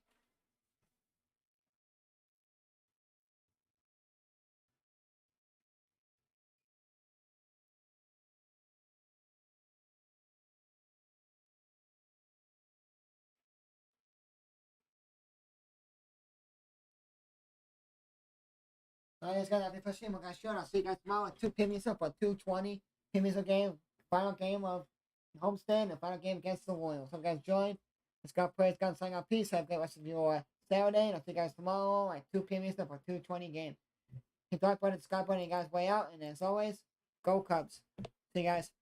I just got that first game. I got short. I'll see you guys tomorrow at 2 p.m. Eastern for 2:20 p.m. Eastern game. Final game of homestand and final game against the Royals. So guys join. Let's go praise God, sign out, peace. Have a great rest of your Saturday. And I'll see you guys tomorrow at 2 p.m. Eastern for 2:20 game. Hit the like button, subscribe button, you guys way out. And as always, go Cubs. See you guys.